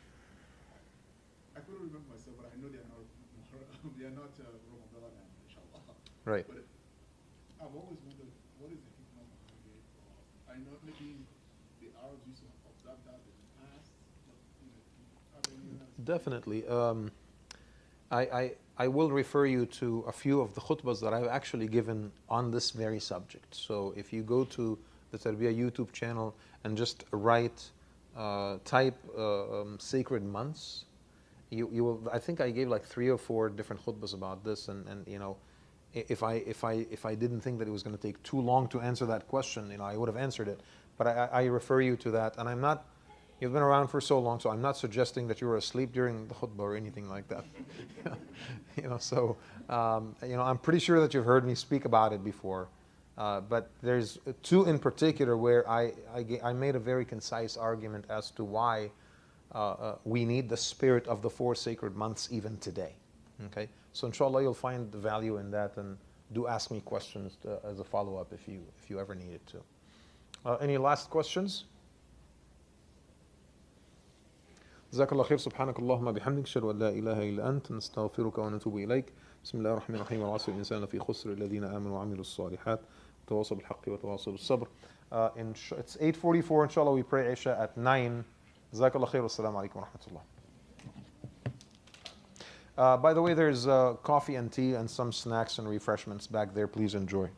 I couldn't remember myself, but I know they are not Ramadan, inshallah. Right. But I've always wondered, what is the hikmah behind it? I know maybe the Arabs used to observe that in the past, but have any other Definitely. I will refer you to a few of the khutbahs that I've actually given on this very subject. So if you go to the Tarbiyah YouTube channel and just type sacred months, you will. I think I gave like 3 or 4 different khutbahs about this, and you know, if I didn't think that it was going to take too long to answer that question, you know, I would have answered it. But I refer you to that, and I'm not. You've been around for so long, so I'm not suggesting that you were asleep during the khutbah or anything like that. You know, so you know, I'm pretty sure that you've heard me speak about it before. But there's 2 in particular where I made a very concise argument as to why we need the spirit of the 4 sacred months even today. Okay, so inshallah you'll find the value in that, and do ask me questions as a follow-up if you ever need it to. Any last questions? جزاك الله خير. سبحانك اللهم بحمدك أشهد أن لا إله إلا أنت نستغفرك ونتوب إليك. بسم الله الرحمن الرحيم. والعصر الإنسان لفي خسر الذين آمنوا وعملوا الصالحات وتواصوا بالحق وتواصوا بالصبر. It's 8:44. Inshallah we pray Isha at 9. جزاك الله خير. والسلام عليكم ورحمة الله. By the way, there's coffee and tea and some snacks and refreshments back there. Please enjoy.